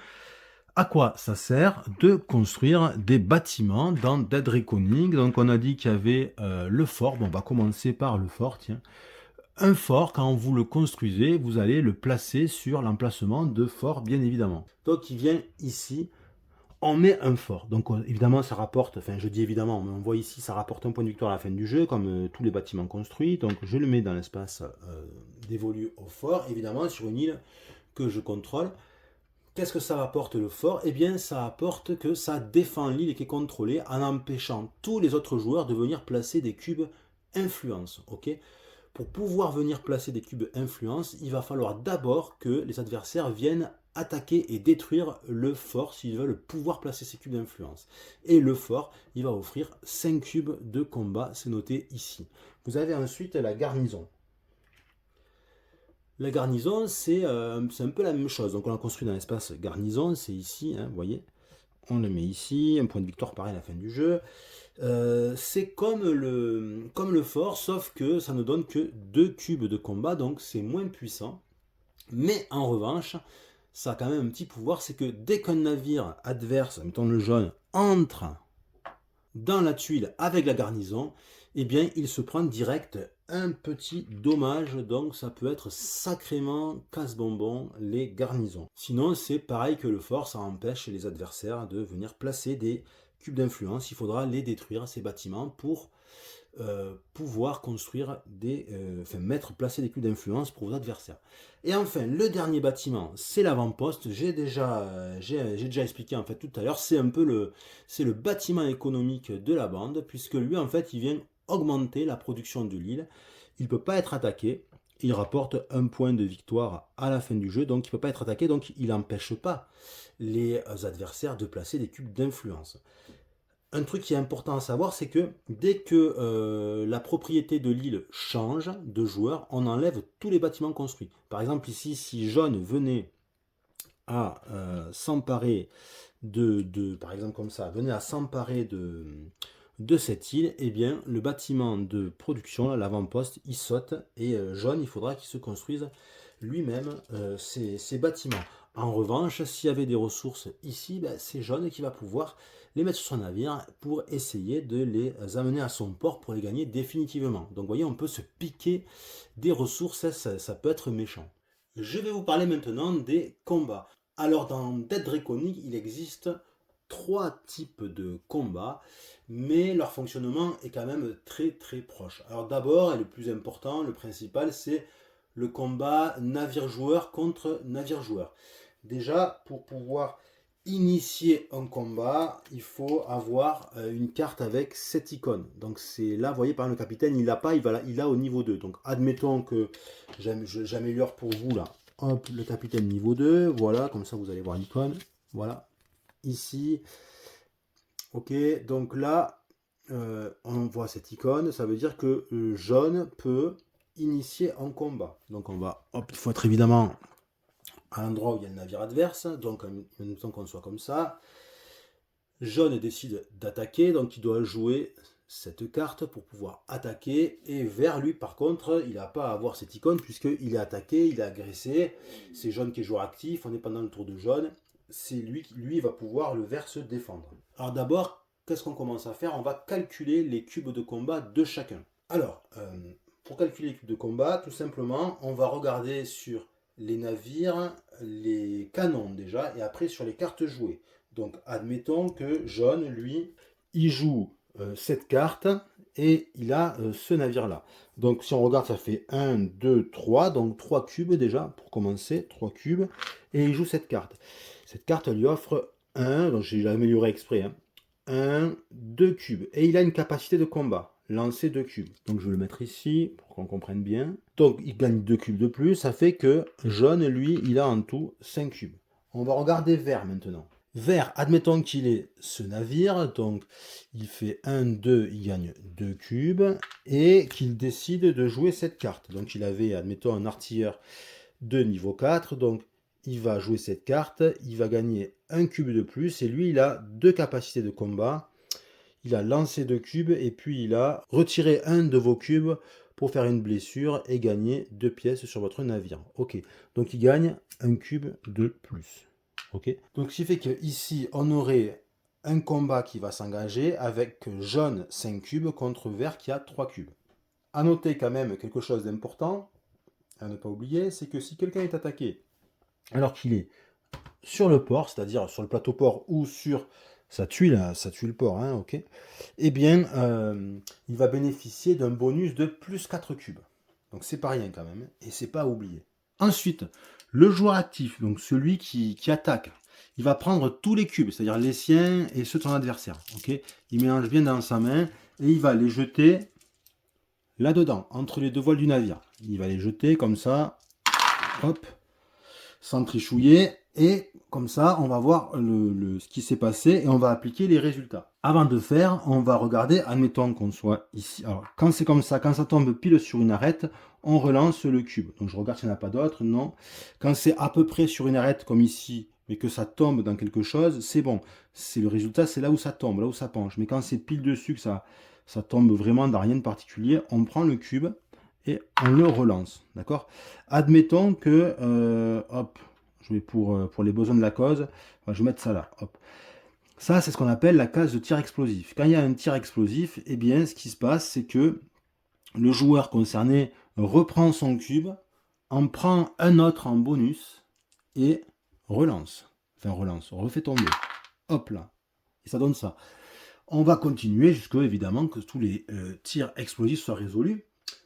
à quoi ça sert de construire des bâtiments dans Dead Reckoning? Donc on a dit qu'il y avait le fort. Bon, on va commencer par le fort, tiens. Un fort, quand vous le construisez, vous allez le placer sur l'emplacement de fort, bien évidemment. Donc il vient ici, on met un fort. Donc évidemment ça rapporte, enfin je dis évidemment, mais on voit ici ça rapporte un point de victoire à la fin du jeu, comme tous les bâtiments construits. Donc je le mets dans l'espace dévolu au fort, évidemment sur une île que je contrôle. Qu'est-ce que ça apporte le fort? Eh bien, ça apporte que ça défend l'île qui est contrôlée en empêchant tous les autres joueurs de venir placer des cubes influence. Okay, pour pouvoir venir placer des cubes influence, il va falloir d'abord que les adversaires viennent attaquer et détruire le fort s'ils veulent pouvoir placer ces cubes d'influence. Et le fort, il va offrir 5 cubes de combat, c'est noté ici. Vous avez ensuite la garnison. La garnison, c'est un peu la même chose. Donc on a construit dans l'espace garnison, c'est ici, hein, vous voyez. On le met ici, un point de victoire pareil à la fin du jeu. C'est comme le fort, sauf que ça ne donne que 2 cubes de combat, donc c'est moins puissant. Mais en revanche, ça a quand même un petit pouvoir, c'est que dès qu'un navire adverse, mettons le jaune, entre dans la tuile avec la garnison, eh bien il se prend direct un petit dommage, donc ça peut être sacrément casse-bonbon les garnisons. Sinon c'est pareil que le fort, ça empêche les adversaires de venir placer des cubes d'influence, il faudra les détruire ces bâtiments pour pouvoir construire placer des cubes d'influence pour vos adversaires. Et enfin, le dernier bâtiment, c'est l'avant-poste. J'ai déjà expliqué en fait tout à l'heure. C'est le bâtiment économique de la bande, puisque lui en fait, il vient augmenter la production de l'île. Il ne peut pas être attaqué. Il rapporte un point de victoire à la fin du jeu, donc il ne peut pas être attaqué, donc il n'empêche pas les adversaires de placer des cubes d'influence. Un truc qui est important à savoir, c'est que dès que la propriété de l'île change de joueur, on enlève tous les bâtiments construits. Par exemple, ici, si jaune venait à s'emparer par exemple comme ça, venait à s'emparer de cette île, eh bien, le bâtiment de production, l'avant-poste, il saute, et jaune, il faudra qu'il se construise lui-même ces bâtiments. En revanche, s'il y avait des ressources ici, ben, c'est jaune qui va pouvoir les mettre sur son navire pour essayer de les amener à son port pour les gagner définitivement. Donc vous voyez, on peut se piquer des ressources, ça peut être méchant. Je vais vous parler maintenant des combats. Alors dans Dead Reckoning, il existe 3 types de combats, mais leur fonctionnement est quand même très très proche. Alors d'abord, et le plus important, le principal, c'est le combat navire-joueur contre navire-joueur. Déjà, pour pouvoir initier un combat, il faut avoir une carte avec cette icône. Donc c'est là, vous voyez, par exemple, le capitaine, il l'a pas, il l'a au niveau 2. Donc admettons que j'améliore pour vous là. Hop, le capitaine niveau 2, voilà, comme ça vous allez voir l'icône. Voilà, ici. Ok, donc là, on voit cette icône, ça veut dire que jaune peut initier un combat. Donc on va, hop, il faut être évidemment à l'endroit où il y a le navire adverse, donc mettons qu'on soit comme ça. Jaune décide d'attaquer, donc il doit jouer cette carte pour pouvoir attaquer, et vert lui par contre il n'a pas à avoir cette icône puisqu'il est attaqué, il est agressé, c'est jaune qui est joueur actif, on est pendant le tour de jaune, c'est lui va pouvoir le vert se défendre. Alors d'abord, qu'est-ce qu'on commence à faire? On va calculer les cubes de combat de chacun. Alors, pour calculer les cubes de combat, tout simplement, on va regarder sur les navires, les canons déjà, et après sur les cartes jouées. Donc admettons que jaune, lui, il joue cette carte, et il a ce navire-là. Donc si on regarde, ça fait 1, 2, 3, donc 3 cubes déjà, pour commencer, 3 cubes, et il joue cette carte. Cette carte lui offre 1, donc j'ai amélioré exprès, hein, 1, 2 cubes, et il a une capacité de combat, lancer 2 cubes. Donc je vais le mettre ici, pour qu'on comprenne bien. Donc il gagne 2 cubes de plus, ça fait que jaune, lui, il a en tout 5 cubes. On va regarder vert maintenant. Vert, admettons qu'il ait ce navire, donc il fait 1, 2, il gagne 2 cubes, et qu'il décide de jouer cette carte. Donc il avait, admettons, un artilleur de niveau 4, donc il va jouer cette carte, il va gagner 1 cube de plus, et lui il a 2 capacités de combat. Il a lancé 2 cubes, et puis il a retiré un de vos cubes pour faire une blessure et gagner 2 pièces sur votre navire. Ok, donc il gagne 1 cube de plus. Ok, donc ce qui fait qu'ici on aurait un combat qui va s'engager avec jaune 5 cubes contre vert qui a 3 cubes. A noter quand même quelque chose d'important, à ne pas oublier, c'est que si quelqu'un est attaqué alors qu'il est sur le port, c'est-à-dire sur le plateau port ou sur ça tue le port, hein, ok, eh bien, il va bénéficier d'un bonus de plus 4 cubes. Donc c'est pas rien quand même, et c'est pas à oublier. Ensuite, le joueur actif, donc celui qui attaque, il va prendre tous les cubes, c'est-à-dire les siens et ceux de son adversaire. Ok, il mélange bien dans sa main et il va les jeter là-dedans, entre les deux voiles du navire. Il va les jeter comme ça, hop, sans trichouiller, et comme ça, on va voir ce qui s'est passé et on va appliquer les résultats. Avant de faire, on va regarder, admettons qu'on soit ici. Alors, quand c'est comme ça, quand ça tombe pile sur une arête, on relance le cube. Donc, je regarde s'il n'y en a pas d'autres, non. Quand c'est à peu près sur une arête, comme ici, mais que ça tombe dans quelque chose, c'est bon. C'est le résultat, c'est là où ça tombe, là où ça penche. Mais quand c'est pile dessus, que ça tombe vraiment dans rien de particulier, on prend le cube et on le relance, d'accord. Admettons que, hop, je vais pour les besoins de la cause, je vais mettre ça là, hop. Ça, c'est ce qu'on appelle la case de tir explosif. Quand il y a un tir explosif, eh bien, ce qui se passe, c'est que le joueur concerné reprend son cube, en prend un autre en bonus et relance. Enfin, relance, refait tomber. Hop là. Et ça donne ça. On va continuer jusqu'à, évidemment, que tous les tirs explosifs soient résolus.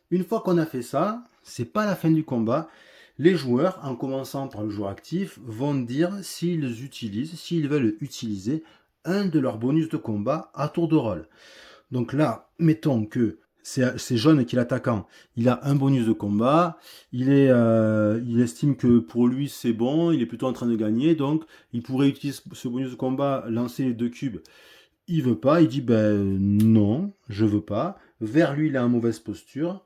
Une fois qu'on a fait ça, c'est pas la fin du combat. Les joueurs, en commençant par le joueur actif, vont dire s'ils veulent utiliser un de leurs bonus de combat à tour de rôle. Donc là, mettons que c'est jaune qui est l'attaquant, il a un bonus de combat, il estime que pour lui c'est bon, il est plutôt en train de gagner, donc il pourrait utiliser ce bonus de combat, lancer les 2 cubes. Il veut pas, il dit ben non, je veux pas. Vert, lui, il est en mauvaise posture.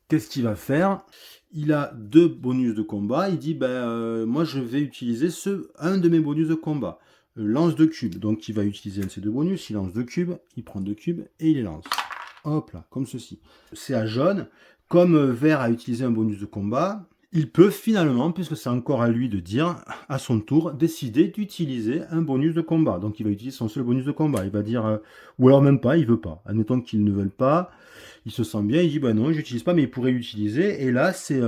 Qu'est-ce qu'il va faire? Il a 2 bonus de combat. Il dit moi je vais utiliser un de mes bonus de combat. Lance 2 cubes. Donc il va utiliser un de ces 2 bonus. Il lance 2 cubes. Il prend 2 cubes et il les lance. Hop là, comme ceci. C'est à jaune. Comme vert a utilisé un bonus de combat, il peut finalement, puisque c'est encore à lui de dire, à son tour, décider d'utiliser un bonus de combat. Donc il va utiliser son seul bonus de combat. Il va dire, ou alors même pas, il veut pas. Admettons qu'il ne veut pas, il se sent bien, il dit, non, j'utilise pas, mais il pourrait l'utiliser. Et là, c'est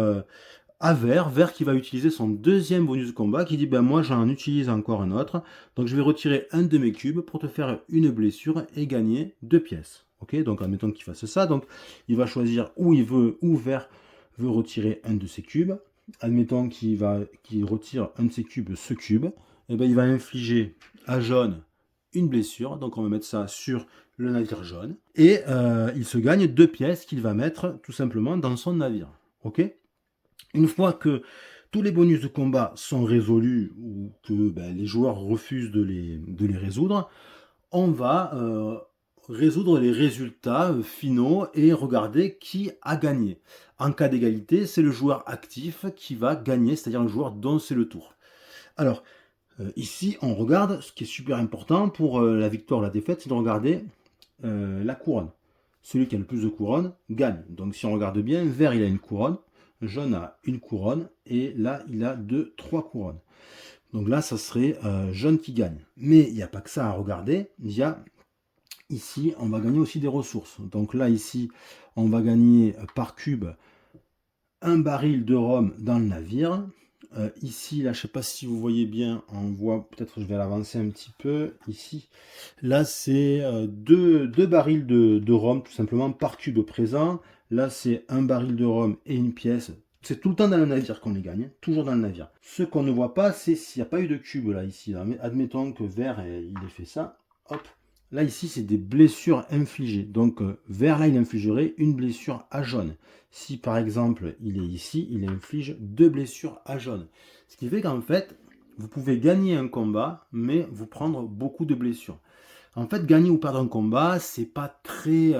à vert qui va utiliser son deuxième bonus de combat, qui dit, moi j'en utilise encore un autre. Donc je vais retirer un de mes cubes pour te faire une blessure et gagner 2 pièces. Ok, donc admettons qu'il fasse ça. Donc il va choisir où vert veut retirer un de ses cubes. Admettons qu'il retire un de ses cubes, ce cube, et il va infliger à jaune une blessure. Donc on va mettre ça sur le navire jaune. Et il se gagne 2 pièces qu'il va mettre tout simplement dans son navire. Ok. Une fois que tous les bonus de combat sont résolus ou que les joueurs refusent de les résoudre, on va résoudre les résultats finaux et regarder qui a gagné. En cas d'égalité, c'est le joueur actif qui va gagner, c'est-à-dire le joueur dont c'est le tour. Alors, ici, on regarde, ce qui est super important pour la victoire ou la défaite, c'est de regarder la couronne. Celui qui a le plus de couronnes gagne. Donc si on regarde bien, vert il a une couronne, jaune a une couronne, et là il a 3 couronnes. Donc là, ça serait jaune qui gagne. Mais il n'y a pas que ça à regarder, il y a ici, on va gagner aussi des ressources. Donc là, ici, on va gagner par cube un baril de rhum dans le navire. Ici, là, je sais pas si vous voyez bien, on voit, peut-être je vais l'avancer un petit peu, ici. Là, c'est deux barils de rhum, tout simplement, par cube présent. Là, c'est un baril de rhum et une pièce. C'est tout le temps dans le navire qu'on les gagne, hein, toujours dans le navire. Ce qu'on ne voit pas, c'est s'il n'y a pas eu de cube, là, ici. Là. Mais admettons que vert, il ait fait ça, hop. Là, ici, c'est des blessures infligées. Donc, vert, là, il infligerait une blessure à jaune. Si, par exemple, il est ici, il inflige 2 blessures à jaune. Ce qui fait qu'en fait, vous pouvez gagner un combat, mais vous prendre beaucoup de blessures. En fait, gagner ou perdre un combat, c'est pas très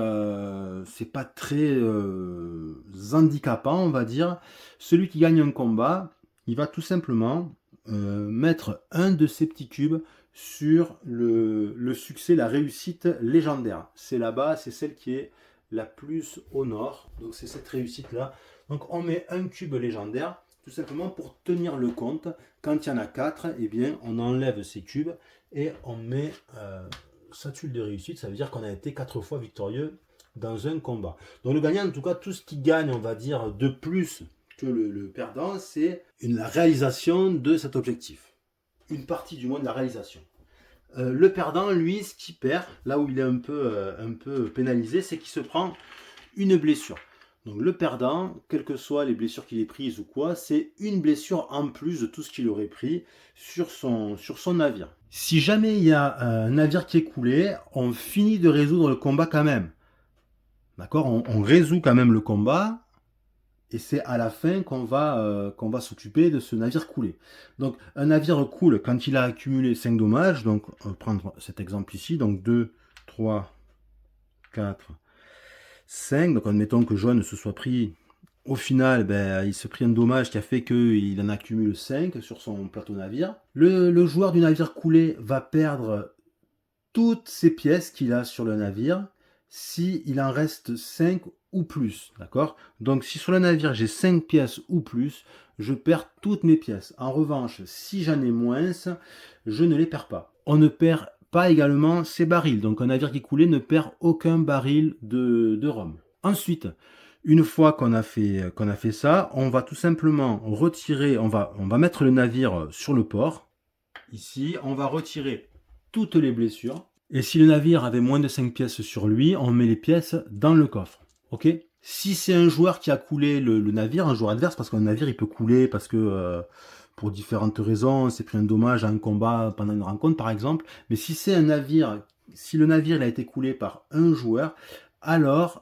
handicapant, on va dire. Celui qui gagne un combat, il va tout simplement mettre un de ces petits cubes sur le succès, la réussite légendaire. C'est là-bas, c'est celle qui est la plus au nord. Donc c'est cette réussite-là. Donc on met un cube légendaire, tout simplement pour tenir le compte. Quand il y en a 4, eh bien, on enlève ces cubes et on met sa tuile de réussite. Ça veut dire qu'on a été 4 fois victorieux dans un combat. Donc le gagnant, en tout cas, tout ce qui gagne, on va dire, de plus que le perdant, c'est la réalisation de cet objectif. Une partie du moins de la réalisation. Le perdant, lui, ce qu'il perd, là où il est un peu pénalisé, c'est qu'il se prend une blessure. Donc le perdant, quelles que soient les blessures qu'il ait prises ou quoi, c'est une blessure en plus de tout ce qu'il aurait pris sur son navire. Si jamais il y a un navire qui est coulé, on finit de résoudre le combat quand même. D'accord, on résout quand même le combat, et c'est à la fin qu'on va s'occuper de ce navire coulé. Donc un navire coule quand il a accumulé 5 dommages. Donc on va prendre cet exemple ici. Donc 2, 3, 4, 5. Donc admettons que jaune se soit pris, au final, il se prit un dommage qui a fait qu'il en accumule 5 sur son plateau navire. Le joueur du navire coulé va perdre toutes ces pièces qu'il a sur le navire s'il en reste 5 ou plus, d'accord? Donc si sur le navire j'ai 5 pièces ou plus, je perds toutes mes pièces. En revanche, si j'en ai moins, je ne les perds pas. On ne perd pas également ses barils. Donc un navire qui est coulé ne perd aucun baril de rhum. Ensuite, une fois qu'on a fait ça, on va tout simplement retirer, on va mettre le navire sur le port. Ici, on va retirer toutes les blessures. Et si le navire avait moins de 5 pièces sur lui, on met les pièces dans le coffre. Ok? Si c'est un joueur qui a coulé le navire, un joueur adverse, parce qu'un navire il peut couler parce que pour différentes raisons, c'est pris un dommage à un combat pendant une rencontre par exemple. Mais si c'est un navire, si le navire il a été coulé par un joueur, alors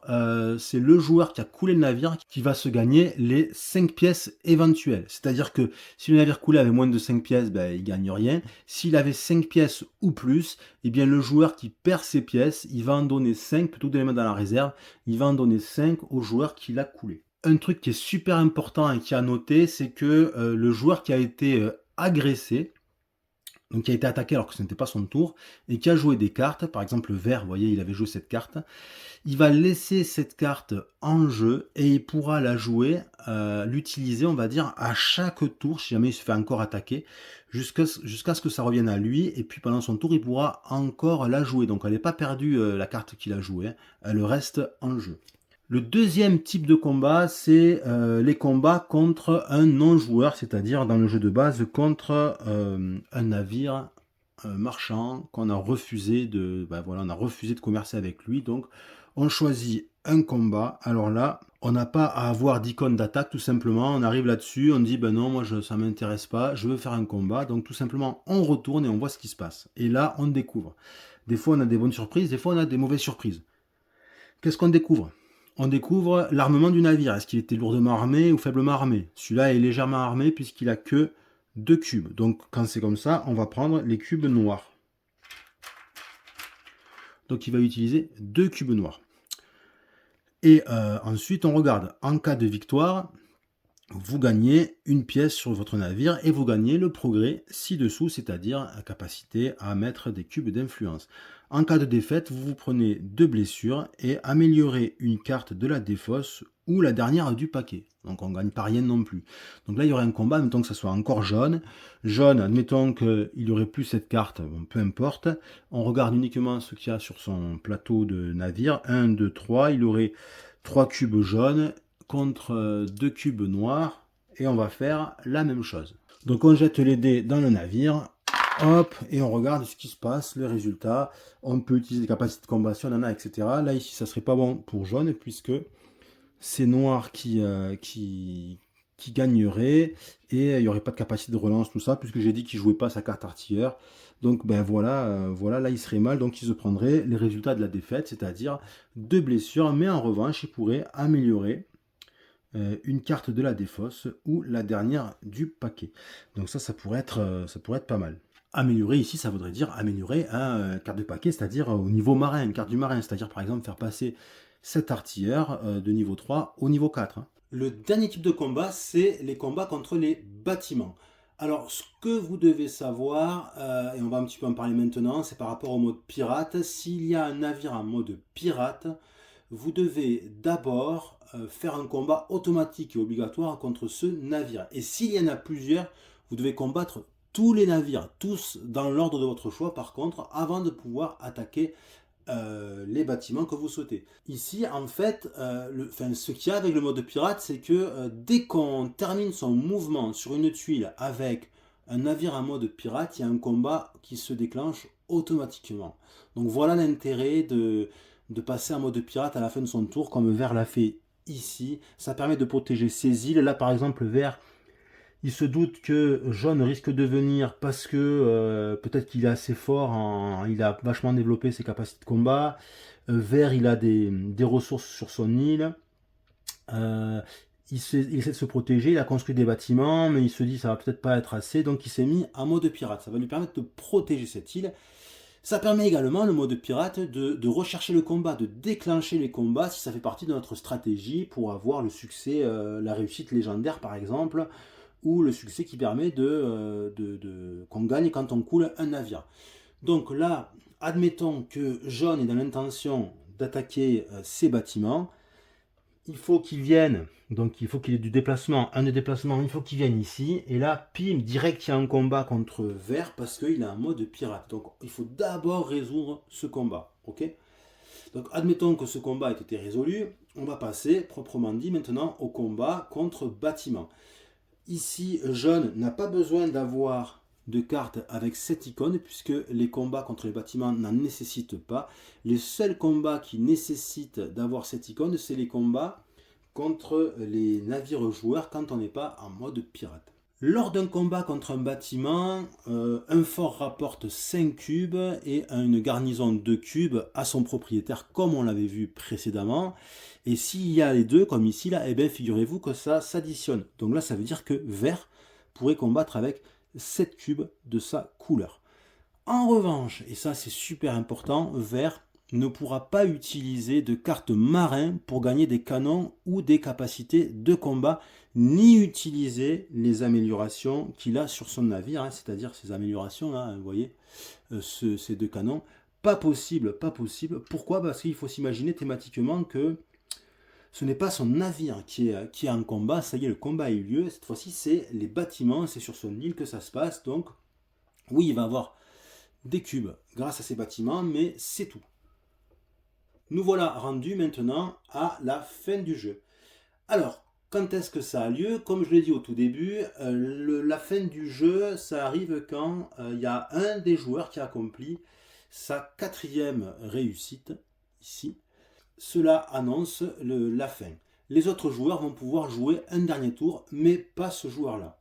c'est le joueur qui a coulé le navire qui va se gagner les 5 pièces éventuelles. C'est-à-dire que si le navire coulé avait moins de 5 pièces, il gagne rien. S'il avait 5 pièces ou plus, eh bien le joueur qui perd ses pièces, il va en donner 5, plutôt que de les mettre dans la réserve, il va en donner 5 au joueur qui l'a coulé. Un truc qui est super important et qui a noté, c'est que le joueur qui a été agressé, donc qui a été attaqué alors que ce n'était pas son tour, et qui a joué des cartes, par exemple le vert, vous voyez, il avait joué cette carte, il va laisser cette carte en jeu et il pourra la jouer, l'utiliser, on va dire, à chaque tour, si jamais il se fait encore attaquer, jusqu'à ce que ça revienne à lui, et puis pendant son tour, il pourra encore la jouer. Donc elle n'est pas perdue, la carte qu'il a jouée, hein, elle reste en jeu. Le deuxième type de combat, c'est les combats contre un non-joueur, c'est-à-dire dans le jeu de base contre un navire marchand qu'on a refusé on a refusé de commercer avec lui. Donc on choisit un combat. Alors là, on n'a pas à avoir d'icône d'attaque, tout simplement. On arrive là-dessus, on dit non, moi ça m'intéresse pas, je veux faire un combat. Donc tout simplement, on retourne et on voit ce qui se passe. Et là, on découvre. Des fois, on a des bonnes surprises, des fois, on a des mauvaises surprises. Qu'est-ce qu'on découvre? On découvre l'armement du navire. Est-ce qu'il était lourdement armé ou faiblement armé? Celui-là est légèrement armé puisqu'il a que 2 cubes. Donc quand c'est comme ça, on va prendre les cubes noirs. Donc il va utiliser 2 cubes noirs. Et ensuite, on regarde. En cas de victoire, vous gagnez une pièce sur votre navire et vous gagnez le progrès ci-dessous, c'est-à-dire la capacité à mettre des cubes d'influence. En cas de défaite, vous prenez 2 blessures et améliorez une carte de la défausse ou la dernière du paquet. Donc on ne gagne pas rien non plus. Donc là, il y aurait un combat, admettons que ça soit encore jaune. Jaune, admettons qu'il n'y aurait plus cette carte, peu importe. On regarde uniquement ce qu'il y a sur son plateau de navire. 1, 2, 3, il aurait 3 cubes jaunes contre 2 cubes noirs. et on va faire la même chose. Donc on jette les dés dans le navire, hop, et on regarde ce qui se passe, le résultat. On peut utiliser des capacités de combat si on en a, etc. Là ici, ça serait pas bon pour jaune, puisque c'est noir qui gagnerait, et il n'y aurait pas de capacité de relance, tout ça, puisque j'ai dit qu'il jouait pas sa carte artilleur. Donc ben voilà, voilà, là il serait mal, donc il se prendrait les résultats de la défaite, c'est-à-dire 2 blessures, mais en revanche, il pourrait améliorer une carte de la défausse ou la dernière du paquet. Donc ça pourrait être pas mal. Améliorer ici, ça voudrait dire améliorer un carte de paquet, c'est-à-dire au niveau marin, une carte du marin, c'est-à-dire par exemple faire passer cet artilleur de niveau 3 au niveau 4. Hein. Le dernier type de combat, c'est les combats contre les bâtiments. Alors, ce que vous devez savoir, et on va un petit peu en parler maintenant, c'est par rapport au mode pirate. S'il y a un navire en mode pirate, vous devez d'abord faire un combat automatique et obligatoire contre ce navire. Et s'il y en a plusieurs, vous devez combattre tous les navires, tous dans l'ordre de votre choix par contre, avant de pouvoir attaquer les bâtiments que vous souhaitez. Ici, en fait, ce qu'il y a avec le mode pirate, c'est que dès qu'on termine son mouvement sur une tuile avec un navire en mode pirate, il y a un combat qui se déclenche automatiquement. Donc voilà l'intérêt de passer en mode pirate à la fin de son tour, comme Vert l'a fait ici. Ça permet de protéger ses îles. Là, par exemple, Vert, il se doute que jaune risque de venir parce que peut-être qu'il est assez fort, il a vachement développé ses capacités de combat. Vert, il a des ressources sur son île. Il essaie de se protéger, il a construit des bâtiments, mais il se dit ça va peut-être pas être assez, donc il s'est mis en mode pirate. Ça va lui permettre de protéger cette île. Ça permet également, le mode pirate, de rechercher le combat, de déclencher les combats si ça fait partie de notre stratégie pour avoir le succès, la réussite légendaire par exemple, ou le succès qui permet qu'on gagne quand on coule un navire. Donc là, admettons que jaune est dans l'intention d'attaquer ces bâtiments, il faut qu'il vienne, donc il faut qu'il ait du déplacement, un de déplacement, il faut qu'il vienne ici, et là, pim, direct il y a un combat contre vert parce qu'il a un mode pirate. Donc il faut d'abord résoudre ce combat, ok? Donc admettons que ce combat ait été résolu, on va passer, proprement dit, maintenant au combat contre bâtiment. Ici, jaune n'a pas besoin d'avoir de cartes avec cette icône puisque les combats contre les bâtiments n'en nécessitent pas. Les seuls combats qui nécessitent d'avoir cette icône, c'est les combats contre les navires joueurs quand on n'est pas en mode pirate. Lors d'un combat contre un bâtiment, un fort rapporte 5 cubes et une garnison de 2 cubes à son propriétaire, comme on l'avait vu précédemment. Et s'il y a les deux, comme ici, là, eh bien, figurez-vous que ça s'additionne. Donc là, ça veut dire que vert pourrait combattre avec 7 cubes de sa couleur. En revanche, et ça c'est super important, vert ne pourra pas utiliser de carte marin pour gagner des canons ou des capacités de combat, ni utiliser les améliorations qu'il a sur son navire, hein, c'est-à-dire ces améliorations là, vous voyez, ces 2 canons. Pas possible, pas possible. Pourquoi? Parce qu'il faut s'imaginer thématiquement que ce n'est pas son navire qui est en combat, ça y est, le combat a eu lieu, cette fois-ci c'est les bâtiments, c'est sur son île que ça se passe, donc oui, il va avoir des cubes grâce à ces bâtiments, mais c'est tout. Nous voilà rendus maintenant à la fin du jeu. Alors, quand est-ce que ça a lieu? Comme je l'ai dit au tout début, la fin du jeu, ça arrive quand il y a un des joueurs qui accomplit sa 4e réussite, ici. Cela annonce la fin. Les autres joueurs vont pouvoir jouer un dernier tour, mais pas ce joueur-là.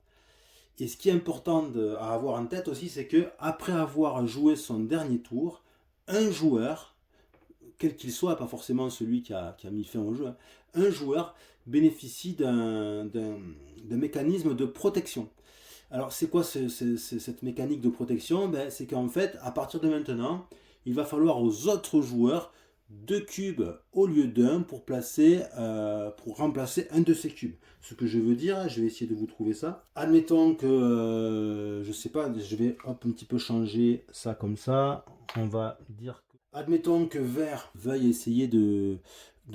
Et ce qui est important à avoir en tête aussi, c'est que après avoir joué son dernier tour, un joueur, quel qu'il soit, pas forcément celui qui a mis fin au jeu, hein, un joueur bénéficie d'un mécanisme de protection. Alors c'est quoi cette mécanique de protection? C'est qu'en fait, à partir de maintenant, il va falloir aux autres joueurs 2 cubes au lieu d'1 pour remplacer un de ces cubes. Ce que je veux dire, je vais essayer de vous trouver ça. Admettons que, je sais pas, je vais un petit peu changer ça comme ça. On va dire que... Admettons que vert veuille essayer de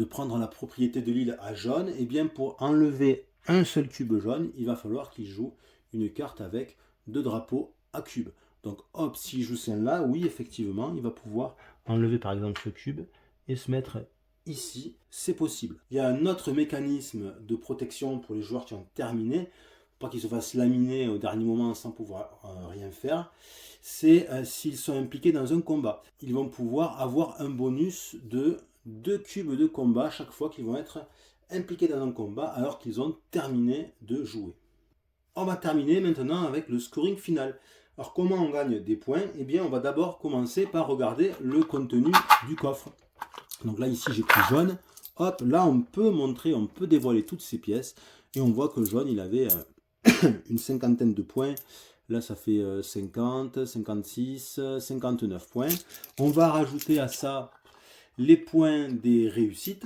prendre la propriété de l'île à jaune. Et bien pour enlever un seul cube jaune, il va falloir qu'il joue une carte avec 2 drapeaux à cube. Donc hop, s'il joue celle-là, oui effectivement, il va pouvoir enlever par exemple ce cube et se mettre ici, c'est possible. Il y a un autre mécanisme de protection pour les joueurs qui ont terminé, pas qu'ils se fassent laminer au dernier moment sans pouvoir rien faire, c'est s'ils sont impliqués dans un combat. Ils vont pouvoir avoir un bonus de 2 cubes de combat chaque fois qu'ils vont être impliqués dans un combat alors qu'ils ont terminé de jouer. On va terminer maintenant avec le scoring final. Alors comment on gagne des points? Eh bien on va d'abord commencer par regarder le contenu du coffre. Donc là ici j'ai pris jaune. Hop, là on peut montrer, on peut dévoiler toutes ces pièces. Et on voit que jaune il avait une cinquantaine de points. Là ça fait 50, 56, 59 points. On va rajouter à ça les points des réussites.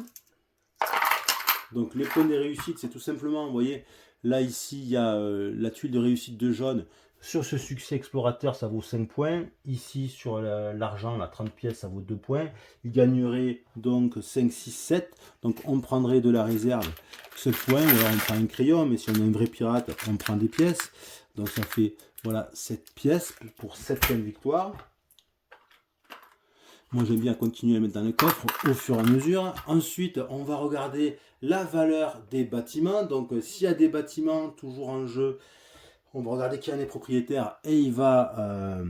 Donc les points des réussites c'est tout simplement, vous voyez, là ici il y a la tuile de réussite de jaune. Sur ce succès explorateur, ça vaut 5 points. Ici, sur l'argent, la 30 pièces, ça vaut 2 points. Il gagnerait donc 5, 6, 7. Donc, on prendrait de la réserve 7 points. Ou alors, on prend un crayon. Mais si on est un vrai pirate, on prend des pièces. Donc, ça fait, voilà, 7 pièces pour 7 points de victoire. Moi, j'aime bien continuer à mettre dans le coffre au fur et à mesure. Ensuite, on va regarder la valeur des bâtiments. Donc, s'il y a des bâtiments toujours en jeu, on va regarder qui en est propriétaire et il va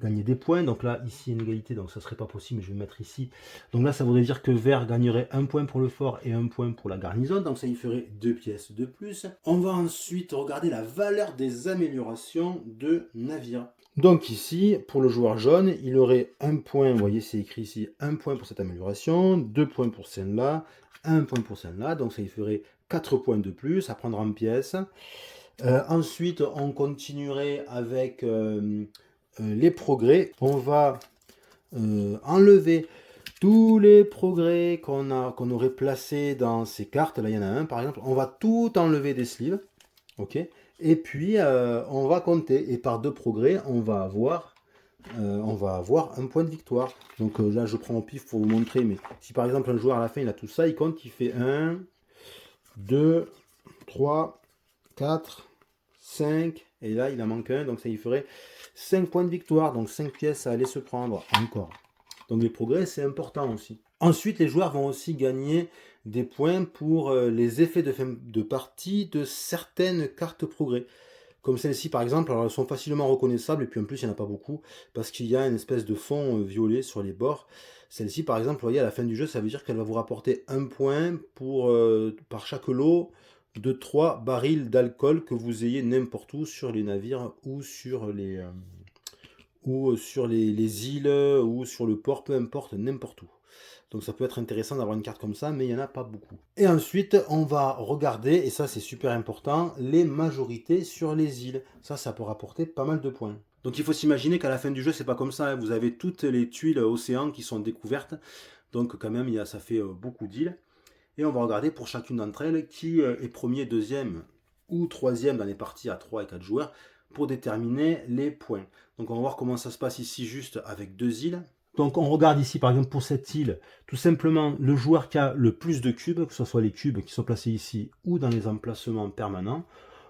gagner des points. Donc là, ici, une égalité, donc ça ne serait pas possible, mais je vais mettre ici. Donc là, ça voudrait dire que vert gagnerait 1 point pour le fort et 1 point pour la garnison. Donc ça y ferait 2 pièces de plus. On va ensuite regarder la valeur des améliorations de navire. Donc ici, pour le joueur jaune, il aurait 1 point, vous voyez, c'est écrit ici, 1 point pour cette amélioration, 2 points pour celle-là, 1 point pour celle-là. Donc ça y ferait 4 points de plus à prendre en pièces. Ensuite, on continuerait avec les progrès. On va enlever tous les progrès qu'on aurait placés dans ces cartes. Là, il y en a un, par exemple. On va tout enlever des sleeves. OK. Et puis, on va compter. Et par 2 progrès, on va avoir un point de victoire. Donc là, je prends au pif pour vous montrer. Mais si par exemple, un joueur à la fin, il a tout ça, il compte, il fait 1, 2, 3... 4, 5, et là il en manque un, donc ça y ferait 5 points de victoire, donc 5 pièces à aller se prendre encore. Donc les progrès c'est important aussi. Ensuite les joueurs vont aussi gagner des points pour les effets de fin de partie de certaines cartes progrès. Comme celle-ci par exemple, alors elles sont facilement reconnaissables et puis en plus il n'y en a pas beaucoup parce qu'il y a une espèce de fond violet sur les bords. Celle-ci par exemple, vous voyez à la fin du jeu ça veut dire qu'elle va vous rapporter 1 point par chaque lot de 3 barils d'alcool que vous ayez n'importe où sur les navires ou sur les îles ou sur le port, peu importe, n'importe où. Donc ça peut être intéressant d'avoir une carte comme ça, mais il n'y en a pas beaucoup. Et ensuite, on va regarder, et ça c'est super important, les majorités sur les îles. Ça peut rapporter pas mal de points. Donc il faut s'imaginer qu'à la fin du jeu, c'est pas comme ça. Vous avez toutes les tuiles océans qui sont découvertes. Donc quand même, ça fait beaucoup d'îles. Et on va regarder pour chacune d'entre elles qui est premier, deuxième ou troisième dans les parties à 3 et 4 joueurs pour déterminer les points. Donc on va voir comment ça se passe ici juste avec 2 îles. Donc on regarde ici par exemple pour cette île, tout simplement le joueur qui a le plus de cubes, que ce soit les cubes qui sont placés ici ou dans les emplacements permanents.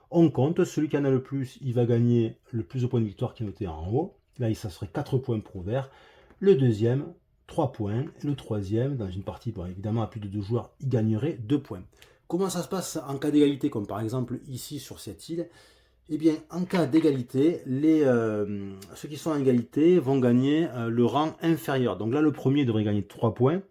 On compte, celui qui en a le plus, il va gagner le plus de points de victoire qui est noté en haut. Là ça serait 4 points pour vert. Le deuxième, 3 points. Le troisième, dans une partie, bon, évidemment, à plus de 2 joueurs, il gagnerait 2 points. Comment ça se passe en cas d'égalité, comme par exemple ici sur cette île? Eh bien, en cas d'égalité, ceux qui sont en égalité vont gagner le rang inférieur. Donc là, le premier devrait gagner 3 points,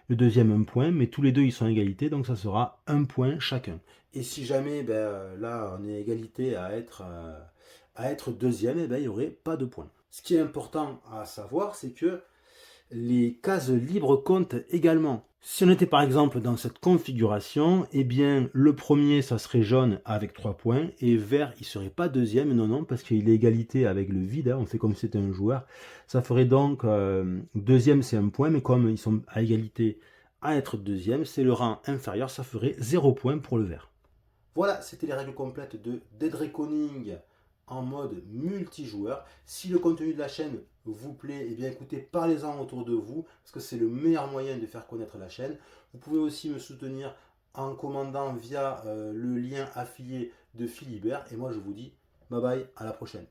le deuxième 1 point, mais tous les deux, ils sont en égalité, donc ça sera 1 point chacun. Et si jamais, là, on est égalité à être deuxième, il n'y aurait pas de points. Ce qui est important à savoir, c'est que les cases libres comptent également. Si on était par exemple dans cette configuration, eh bien le premier ça serait jaune avec 3 points et vert il serait pas deuxième, non, parce qu'il est égalité avec le vide, hein, on fait comme si c'était un joueur. Ça ferait donc deuxième c'est 1 point, mais comme ils sont à égalité à être deuxième, c'est le rang inférieur, ça ferait 0 point pour le vert. Voilà, c'était les règles complètes de Dead Reckoning en mode multijoueur. Si le contenu de la chaîne vous plaît, eh bien écoutez, parlez-en autour de vous, parce que c'est le meilleur moyen de faire connaître la chaîne. Vous pouvez aussi me soutenir en commandant via le lien affilié de Philibert. Et moi je vous dis bye bye, à la prochaine.